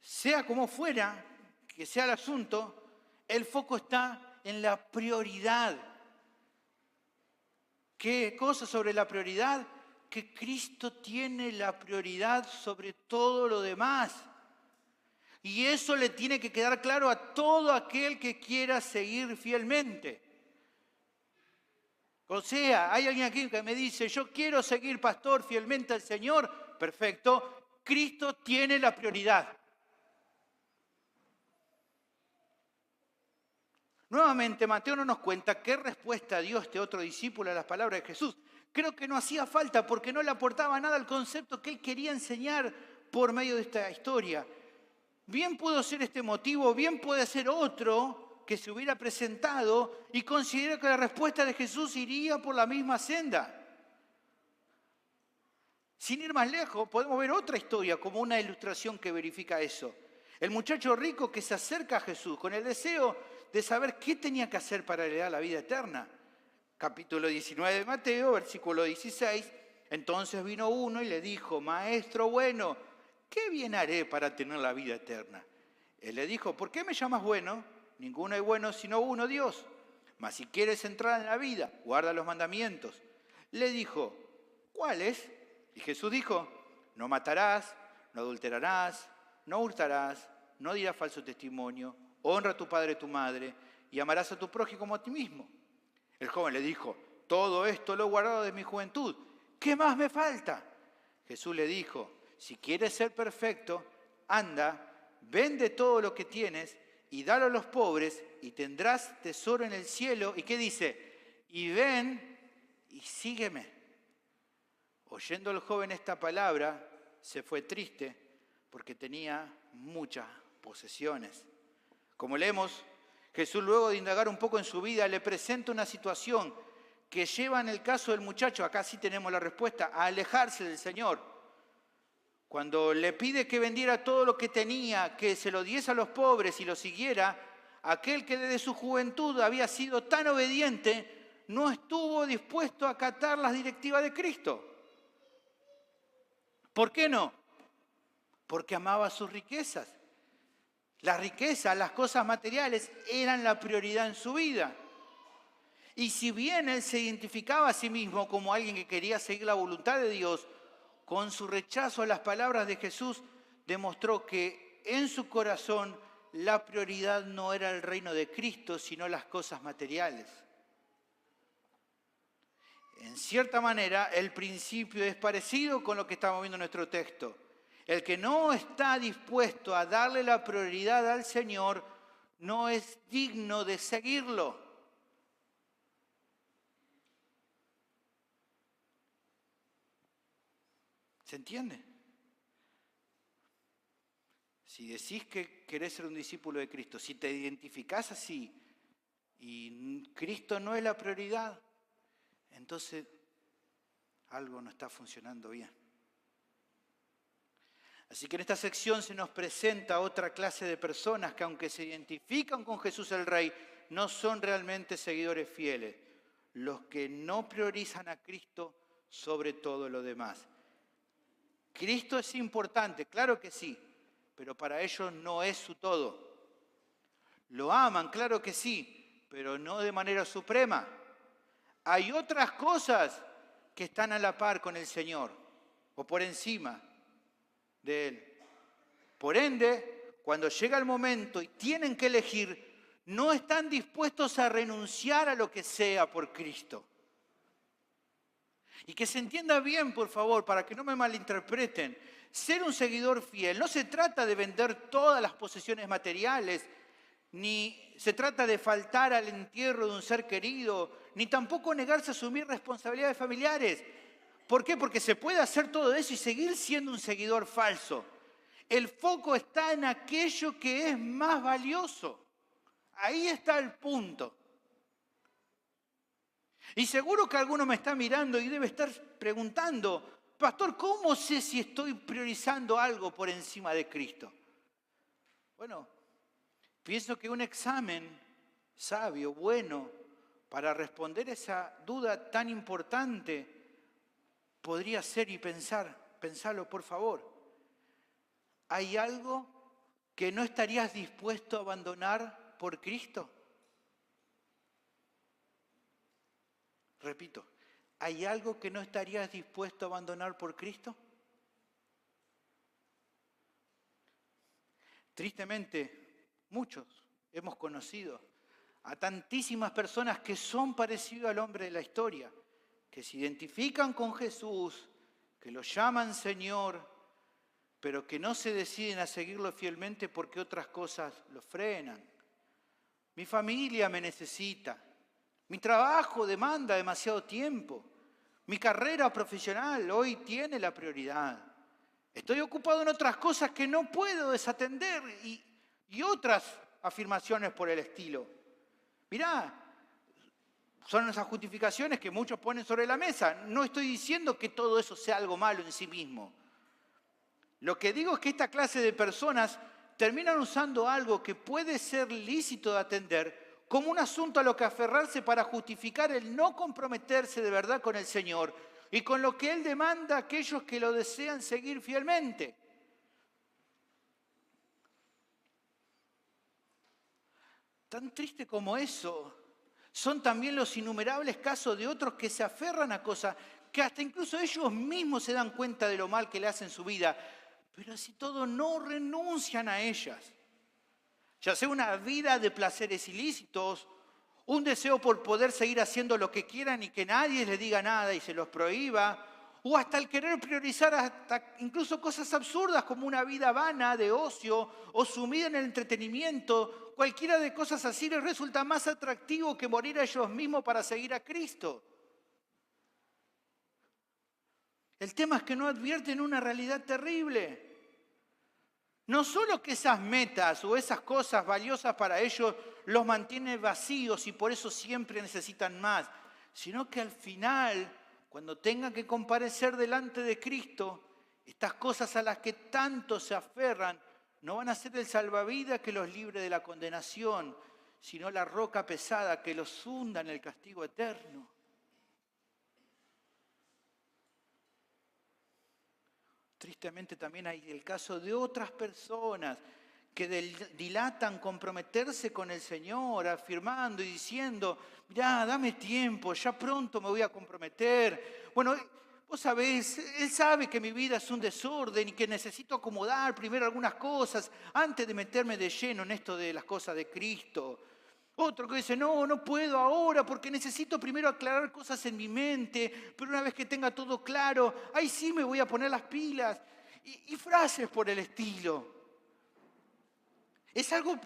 Sea como fuera, que sea el asunto, el foco está en la prioridad. ¿Qué cosa sobre la prioridad? Que Cristo tiene la prioridad sobre todo lo demás. Y eso le tiene que quedar claro a todo aquel que quiera seguir fielmente. O sea, hay alguien aquí que me dice, yo quiero seguir, pastor, fielmente al Señor. Perfecto, Cristo tiene la prioridad. Nuevamente, Mateo no nos cuenta qué respuesta dio este otro discípulo a las palabras de Jesús. Creo que no hacía falta porque no le aportaba nada al concepto que él quería enseñar por medio de esta historia. Bien pudo ser este motivo, bien puede ser otro que se hubiera presentado y considero que la respuesta de Jesús iría por la misma senda. Sin ir más lejos, podemos ver otra historia como una ilustración que verifica eso. El muchacho rico que se acerca a Jesús con el deseo de saber qué tenía que hacer para heredar la vida eterna. Capítulo 19 de Mateo, versículo 16. Entonces vino uno y le dijo, Maestro bueno, ¿qué bien haré para tener la vida eterna? Él le dijo, ¿por qué me llamas bueno? Ninguno es bueno sino uno, Dios. Mas si quieres entrar en la vida, guarda los mandamientos. Le dijo, ¿cuáles? Y Jesús dijo, no matarás, no adulterarás, no hurtarás, no dirás falso testimonio, honra a tu padre y tu madre, y amarás a tu prójimo como a ti mismo. El joven le dijo, todo esto lo he guardado de mi juventud, ¿qué más me falta? Jesús le dijo, si quieres ser perfecto, anda, vende todo lo que tienes y dalo a los pobres y tendrás tesoro en el cielo. ¿Y qué dice? Y ven y sígueme. Oyendo el joven esta palabra, se fue triste porque tenía muchas posesiones. Como leemos, Jesús luego de indagar un poco en su vida le presenta una situación que lleva en el caso del muchacho, acá sí tenemos la respuesta, a alejarse del Señor. Cuando le pide que vendiera todo lo que tenía, que se lo diese a los pobres y lo siguiera, aquel que desde su juventud había sido tan obediente, no estuvo dispuesto a acatar las directivas de Cristo. ¿Por qué no? Porque amaba sus riquezas. Las riquezas, las cosas materiales, eran la prioridad en su vida. Y si bien él se identificaba a sí mismo como alguien que quería seguir la voluntad de Dios, con su rechazo a las palabras de Jesús, demostró que en su corazón la prioridad no era el reino de Cristo, sino las cosas materiales. En cierta manera, el principio es parecido con lo que estamos viendo en nuestro texto. El que no está dispuesto a darle la prioridad al Señor no es digno de seguirlo. ¿Se entiende? Si decís que querés ser un discípulo de Cristo, si te identificás así y Cristo no es la prioridad, entonces algo no está funcionando bien. Así que en esta sección se nos presenta otra clase de personas que, aunque se identifican con Jesús el Rey, no son realmente seguidores fieles. Los que no priorizan a Cristo sobre todo lo demás. Cristo es importante, claro que sí, pero para ellos no es su todo. Lo aman, claro que sí, pero no de manera suprema. Hay otras cosas que están a la par con el Señor o por encima de Él. Por ende, cuando llega el momento y tienen que elegir, no están dispuestos a renunciar a lo que sea por Cristo. Y que se entienda bien, por favor, para que no me malinterpreten. Ser un seguidor fiel no se trata de vender todas las posesiones materiales, ni se trata de faltar al entierro de un ser querido, ni tampoco negarse a asumir responsabilidades familiares. ¿Por qué? Porque se puede hacer todo eso y seguir siendo un seguidor falso. El foco está en aquello que es más valioso. Ahí está el punto. Y seguro que alguno me está mirando y debe estar preguntando, pastor, ¿cómo sé si estoy priorizando algo por encima de Cristo? Bueno, pienso que un examen sabio, bueno, para responder esa duda tan importante, podría ser y pensarlo por favor. ¿Hay algo que no estarías dispuesto a abandonar por Cristo? Repito, ¿hay algo que no estarías dispuesto a abandonar por Cristo? Tristemente, muchos hemos conocido a tantísimas personas que son parecidas al hombre de la historia, que se identifican con Jesús, que lo llaman Señor, pero que no se deciden a seguirlo fielmente porque otras cosas lo frenan. Mi familia me necesita. Mi trabajo demanda demasiado tiempo. Mi carrera profesional hoy tiene la prioridad. Estoy ocupado en otras cosas que no puedo desatender y otras afirmaciones por el estilo. Mirá, son esas justificaciones que muchos ponen sobre la mesa. No estoy diciendo que todo eso sea algo malo en sí mismo. Lo que digo es que esta clase de personas terminan usando algo que puede ser lícito de atender como un asunto a lo que aferrarse para justificar el no comprometerse de verdad con el Señor y con lo que Él demanda a aquellos que lo desean seguir fielmente. Tan triste como eso son también los innumerables casos de otros que se aferran a cosas que hasta incluso ellos mismos se dan cuenta de lo mal que le hacen su vida, pero así todo no renuncian a ellas. Ya sea una vida de placeres ilícitos, un deseo por poder seguir haciendo lo que quieran y que nadie les diga nada y se los prohíba, o hasta el querer priorizar hasta incluso cosas absurdas como una vida vana de ocio o sumida en el entretenimiento. Cualquiera de cosas así les resulta más atractivo que morir a ellos mismos para seguir a Cristo. El tema es que no advierten una realidad terrible. No solo que esas metas o esas cosas valiosas para ellos los mantienen vacíos y por eso siempre necesitan más, sino que al final, cuando tengan que comparecer delante de Cristo, estas cosas a las que tanto se aferran no van a ser el salvavidas que los libre de la condenación, sino la roca pesada que los hunda en el castigo eterno. Tristemente también hay el caso de otras personas que dilatan comprometerse con el Señor, afirmando y diciendo, mirá, dame tiempo, ya pronto me voy a comprometer. Bueno, vos sabés, Él sabe que mi vida es un desorden y que necesito acomodar primero algunas cosas antes de meterme de lleno en esto de las cosas de Cristo. Otro que dice, no, no puedo ahora porque necesito primero aclarar cosas en mi mente, pero una vez que tenga todo claro, ahí sí me voy a poner las pilas. Y frases por el estilo. Es algo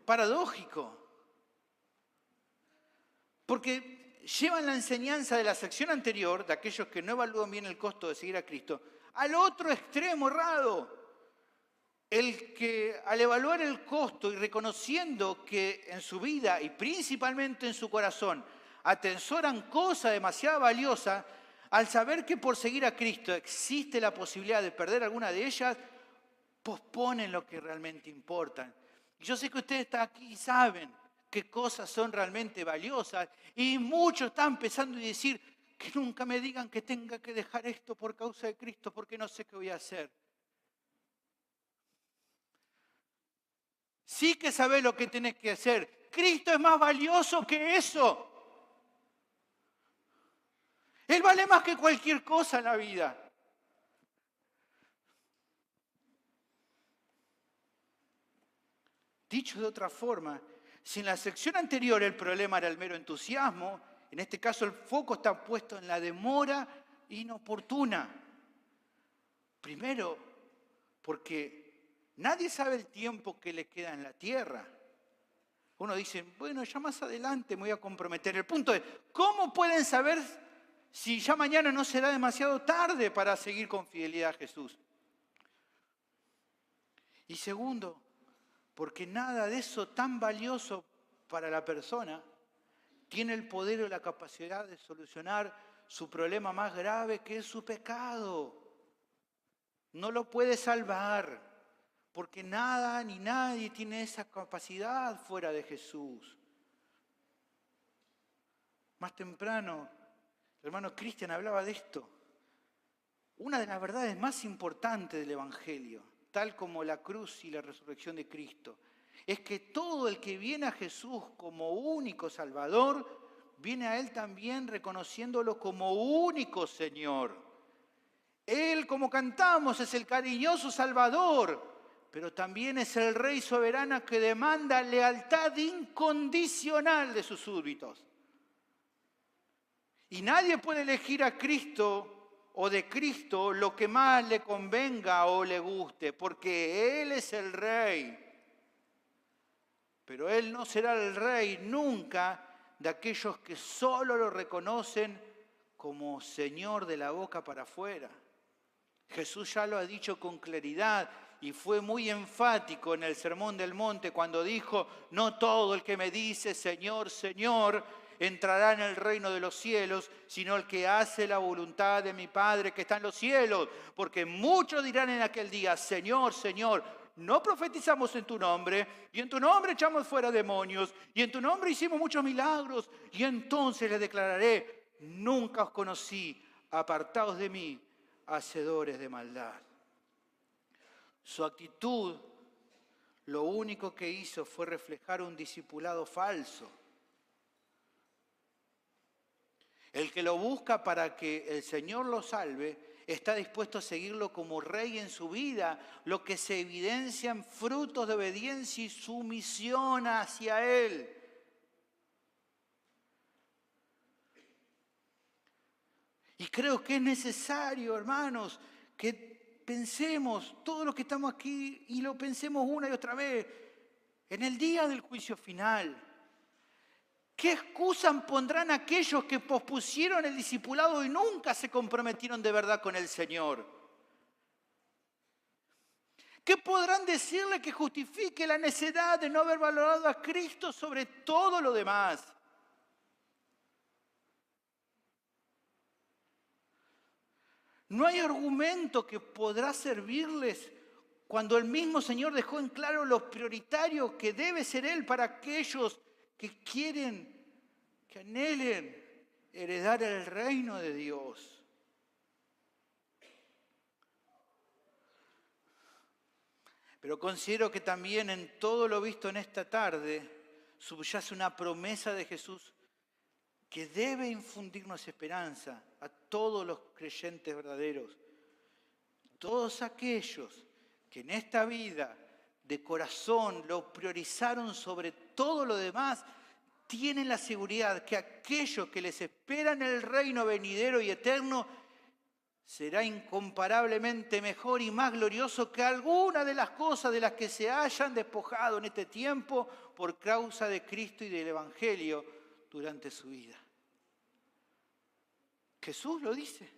paradójico, porque llevan la enseñanza de la sección anterior, de aquellos que no evalúan bien el costo de seguir a Cristo, al otro extremo errado. El que al evaluar el costo y reconociendo que en su vida y principalmente en su corazón atesoran cosas demasiado valiosas, al saber que por seguir a Cristo existe la posibilidad de perder alguna de ellas, posponen lo que realmente importan. Y yo sé que ustedes están aquí y saben qué cosas son realmente valiosas y muchos están empezando a decir que nunca me digan que tenga que dejar esto por causa de Cristo porque no sé qué voy a hacer. Sí que sabés lo que tenés que hacer. Cristo es más valioso que eso. Él vale más que cualquier cosa en la vida. Dicho de otra forma, si en la sección anterior el problema era el mero entusiasmo, en este caso el foco está puesto en la demora inoportuna. Primero, porque nadie sabe el tiempo que le queda en la tierra. Uno dice, bueno, ya más adelante me voy a comprometer. El punto es, ¿cómo pueden saber si ya mañana no será demasiado tarde para seguir con fidelidad a Jesús? Y segundo, porque nada de eso tan valioso para la persona tiene el poder o la capacidad de solucionar su problema más grave, que es su pecado. No lo puede salvar, porque nada ni nadie tiene esa capacidad fuera de Jesús. Más temprano, el hermano Cristian hablaba de esto. Una de las verdades más importantes del Evangelio, tal como la cruz y la resurrección de Cristo, es que todo el que viene a Jesús como único Salvador, viene a Él también reconociéndolo como único Señor. Él, como cantamos, es el cariñoso Salvador, pero también es el Rey soberano que demanda lealtad incondicional de sus súbditos. Y nadie puede elegir a Cristo o de Cristo lo que más le convenga o le guste, porque Él es el Rey. Pero Él no será el Rey nunca de aquellos que solo lo reconocen como Señor de la boca para afuera. Jesús ya lo ha dicho con claridad y fue muy enfático en el Sermón del Monte cuando dijo, no todo el que me dice Señor, Señor, entrará en el reino de los cielos, sino el que hace la voluntad de mi Padre que está en los cielos. Porque muchos dirán en aquel día, Señor, Señor, no profetizamos en tu nombre, y en tu nombre echamos fuera demonios, y en tu nombre hicimos muchos milagros, y entonces les declararé, nunca os conocí, apartaos de mí, hacedores de maldad. Su actitud, lo único que hizo fue reflejar un discipulado falso. El que lo busca para que el Señor lo salve, está dispuesto a seguirlo como rey en su vida, lo que se evidencia en frutos de obediencia y sumisión hacia Él. Y creo que es necesario, hermanos, que pensemos, todos los que estamos aquí, y lo pensemos una y otra vez, en el día del juicio final. ¿Qué excusas pondrán aquellos que pospusieron el discipulado y nunca se comprometieron de verdad con el Señor? ¿Qué podrán decirle que justifique la necedad de no haber valorado a Cristo sobre todo lo demás? No hay argumento que podrá servirles cuando el mismo Señor dejó en claro lo prioritario que debe ser Él para aquellos que quieren, que anhelen heredar el reino de Dios. Pero considero que también en todo lo visto en esta tarde subyace una promesa de Jesús que debe infundirnos esperanza a todos los creyentes verdaderos, todos aquellos que en esta vida de corazón lo priorizaron sobre todo lo demás, tienen la seguridad que aquello que les espera en el reino venidero y eterno será incomparablemente mejor y más glorioso que alguna de las cosas de las que se hayan despojado en este tiempo por causa de Cristo y del Evangelio durante su vida. Jesús lo dice.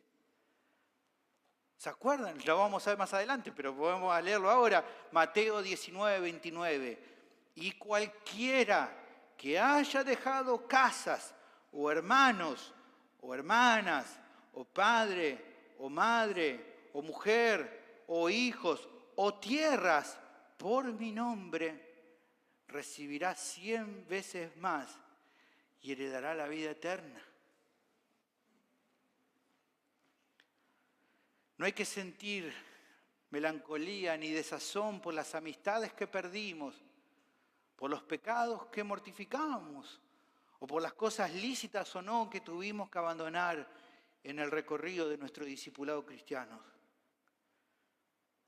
¿Se acuerdan? Lo vamos a ver más adelante, pero podemos leerlo ahora. Mateo 19, 29. Y cualquiera que haya dejado casas, o hermanos, o hermanas, o padre, o madre, o mujer, o hijos, o tierras, por mi nombre, recibirá 100 veces más y heredará la vida eterna. No hay que sentir melancolía ni desazón por las amistades que perdimos, por los pecados que mortificamos, o por las cosas lícitas o no que tuvimos que abandonar en el recorrido de nuestro discipulado cristiano.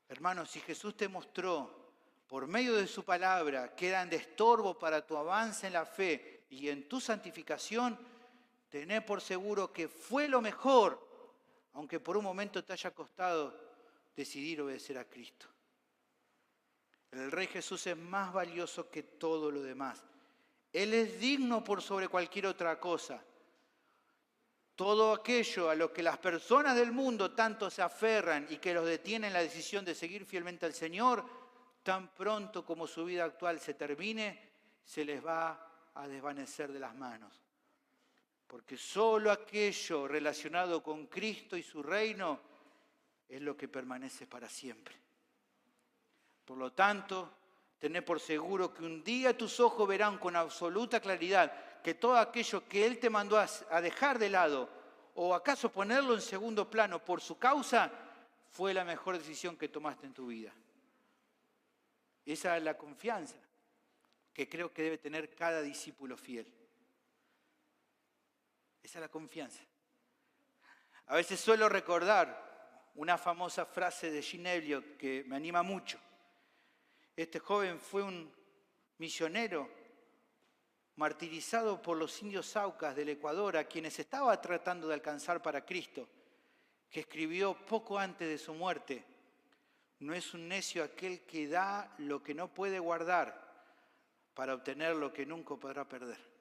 Hermanos, si Jesús te mostró por medio de su palabra que eran de estorbo para tu avance en la fe y en tu santificación, tené por seguro que fue lo mejor, aunque por un momento te haya costado decidir obedecer a Cristo. El Rey Jesús es más valioso que todo lo demás. Él es digno por sobre cualquier otra cosa. Todo aquello a lo que las personas del mundo tanto se aferran y que los detiene en la decisión de seguir fielmente al Señor, tan pronto como su vida actual se termine, se les va a desvanecer de las manos. Porque solo aquello relacionado con Cristo y su reino es lo que permanece para siempre. Por lo tanto, tené por seguro que un día tus ojos verán con absoluta claridad que todo aquello que Él te mandó a dejar de lado o acaso ponerlo en segundo plano por su causa, fue la mejor decisión que tomaste en tu vida. Esa es la confianza que creo que debe tener cada discípulo fiel. Esa es la confianza. A veces suelo recordar una famosa frase de Jim Elliot que me anima mucho. Este joven fue un misionero martirizado por los indios Aucas del Ecuador, a quienes estaba tratando de alcanzar para Cristo, que escribió poco antes de su muerte: no es un necio aquel que da lo que no puede guardar para obtener lo que nunca podrá perder.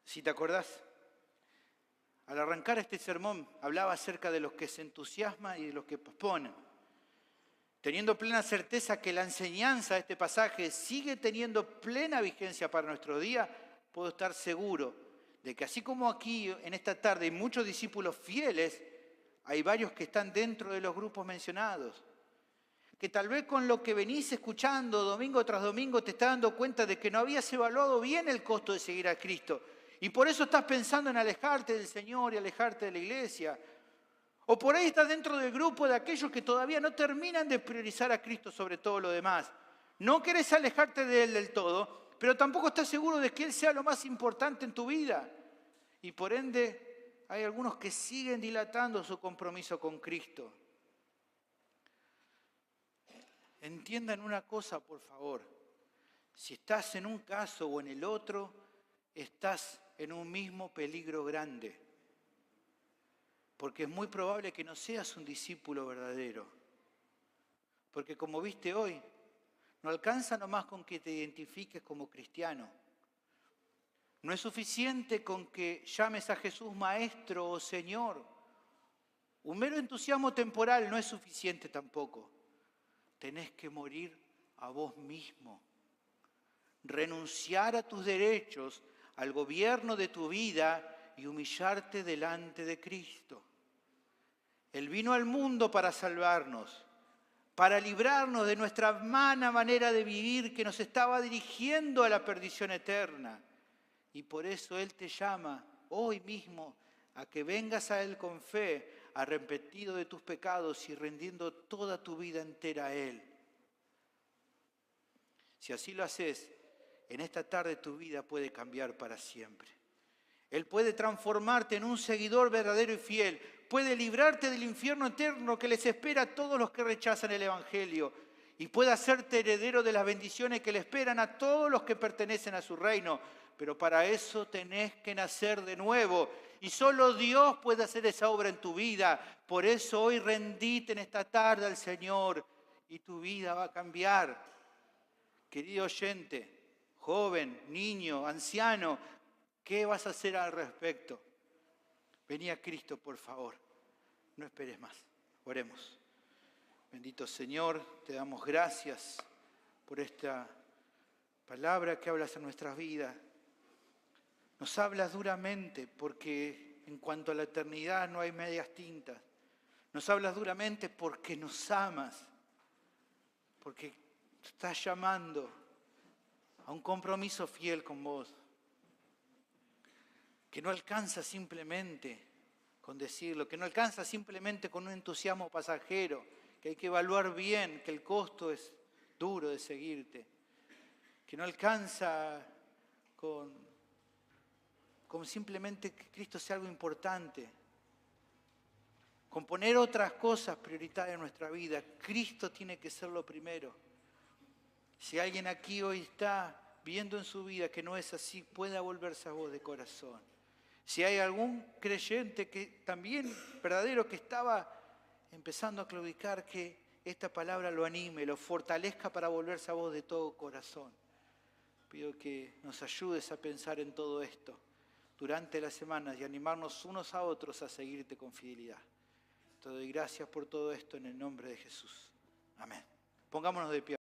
Si te acordás, al arrancar este sermón hablaba acerca de los que se entusiasman y de los que posponen. Teniendo plena certeza que la enseñanza de este pasaje sigue teniendo plena vigencia para nuestro día, puedo estar seguro de que así como aquí en esta tarde hay muchos discípulos fieles, hay varios que están dentro de los grupos mencionados. Que tal vez con lo que venís escuchando domingo tras domingo te estás dando cuenta de que no habías evaluado bien el costo de seguir a Cristo. Y por eso estás pensando en alejarte del Señor y alejarte de la iglesia. O por ahí estás dentro del grupo de aquellos que todavía no terminan de priorizar a Cristo sobre todo lo demás. No querés alejarte de Él del todo, pero tampoco estás seguro de que Él sea lo más importante en tu vida. Y por ende, hay algunos que siguen dilatando su compromiso con Cristo. Entiendan una cosa, por favor. Si estás en un caso o en el otro, estás en un mismo peligro grande. Porque es muy probable que no seas un discípulo verdadero. Porque como viste hoy, no alcanza nomás con que te identifiques como cristiano. No es suficiente con que llames a Jesús Maestro o Señor. Un mero entusiasmo temporal no es suficiente tampoco. Tenés que morir a vos mismo. Renunciar a tus derechos, al gobierno de tu vida y humillarte delante de Cristo. Él vino al mundo para salvarnos, para librarnos de nuestra mala manera de vivir que nos estaba dirigiendo a la perdición eterna. Y por eso Él te llama hoy mismo a que vengas a Él con fe, arrepentido de tus pecados y rendiendo toda tu vida entera a Él. Si así lo haces, en esta tarde tu vida puede cambiar para siempre. Él puede transformarte en un seguidor verdadero y fiel. Puede librarte del infierno eterno que les espera a todos los que rechazan el Evangelio. Y puede hacerte heredero de las bendiciones que le esperan a todos los que pertenecen a su reino. Pero para eso tenés que nacer de nuevo. Y solo Dios puede hacer esa obra en tu vida. Por eso hoy rendite en esta tarde al Señor y tu vida va a cambiar. Querido oyente, joven, niño, anciano, ¿qué vas a hacer al respecto? Vení a Cristo, por favor. No esperes más. Oremos. Bendito Señor, te damos gracias por esta palabra que hablas en nuestras vidas. Nos hablas duramente porque en cuanto a la eternidad no hay medias tintas. Nos hablas duramente porque nos amas, porque te estás llamando a un compromiso fiel con vos, que no alcanza simplemente con decirlo, que no alcanza simplemente con un entusiasmo pasajero, que hay que evaluar bien, que el costo es duro de seguirte, que no alcanza con simplemente que Cristo sea algo importante, con poner otras cosas prioritarias en nuestra vida. Cristo tiene que ser lo primero. Si alguien aquí hoy está viendo en su vida que no es así, pueda volverse a vos de corazón. Si hay algún creyente que también verdadero que estaba empezando a claudicar, que esta palabra lo anime, lo fortalezca para volverse a vos de todo corazón. Pido que nos ayudes a pensar en todo esto durante las semanas y animarnos unos a otros a seguirte con fidelidad. Te doy gracias por todo esto en el nombre de Jesús. Amén. Pongámonos de pie.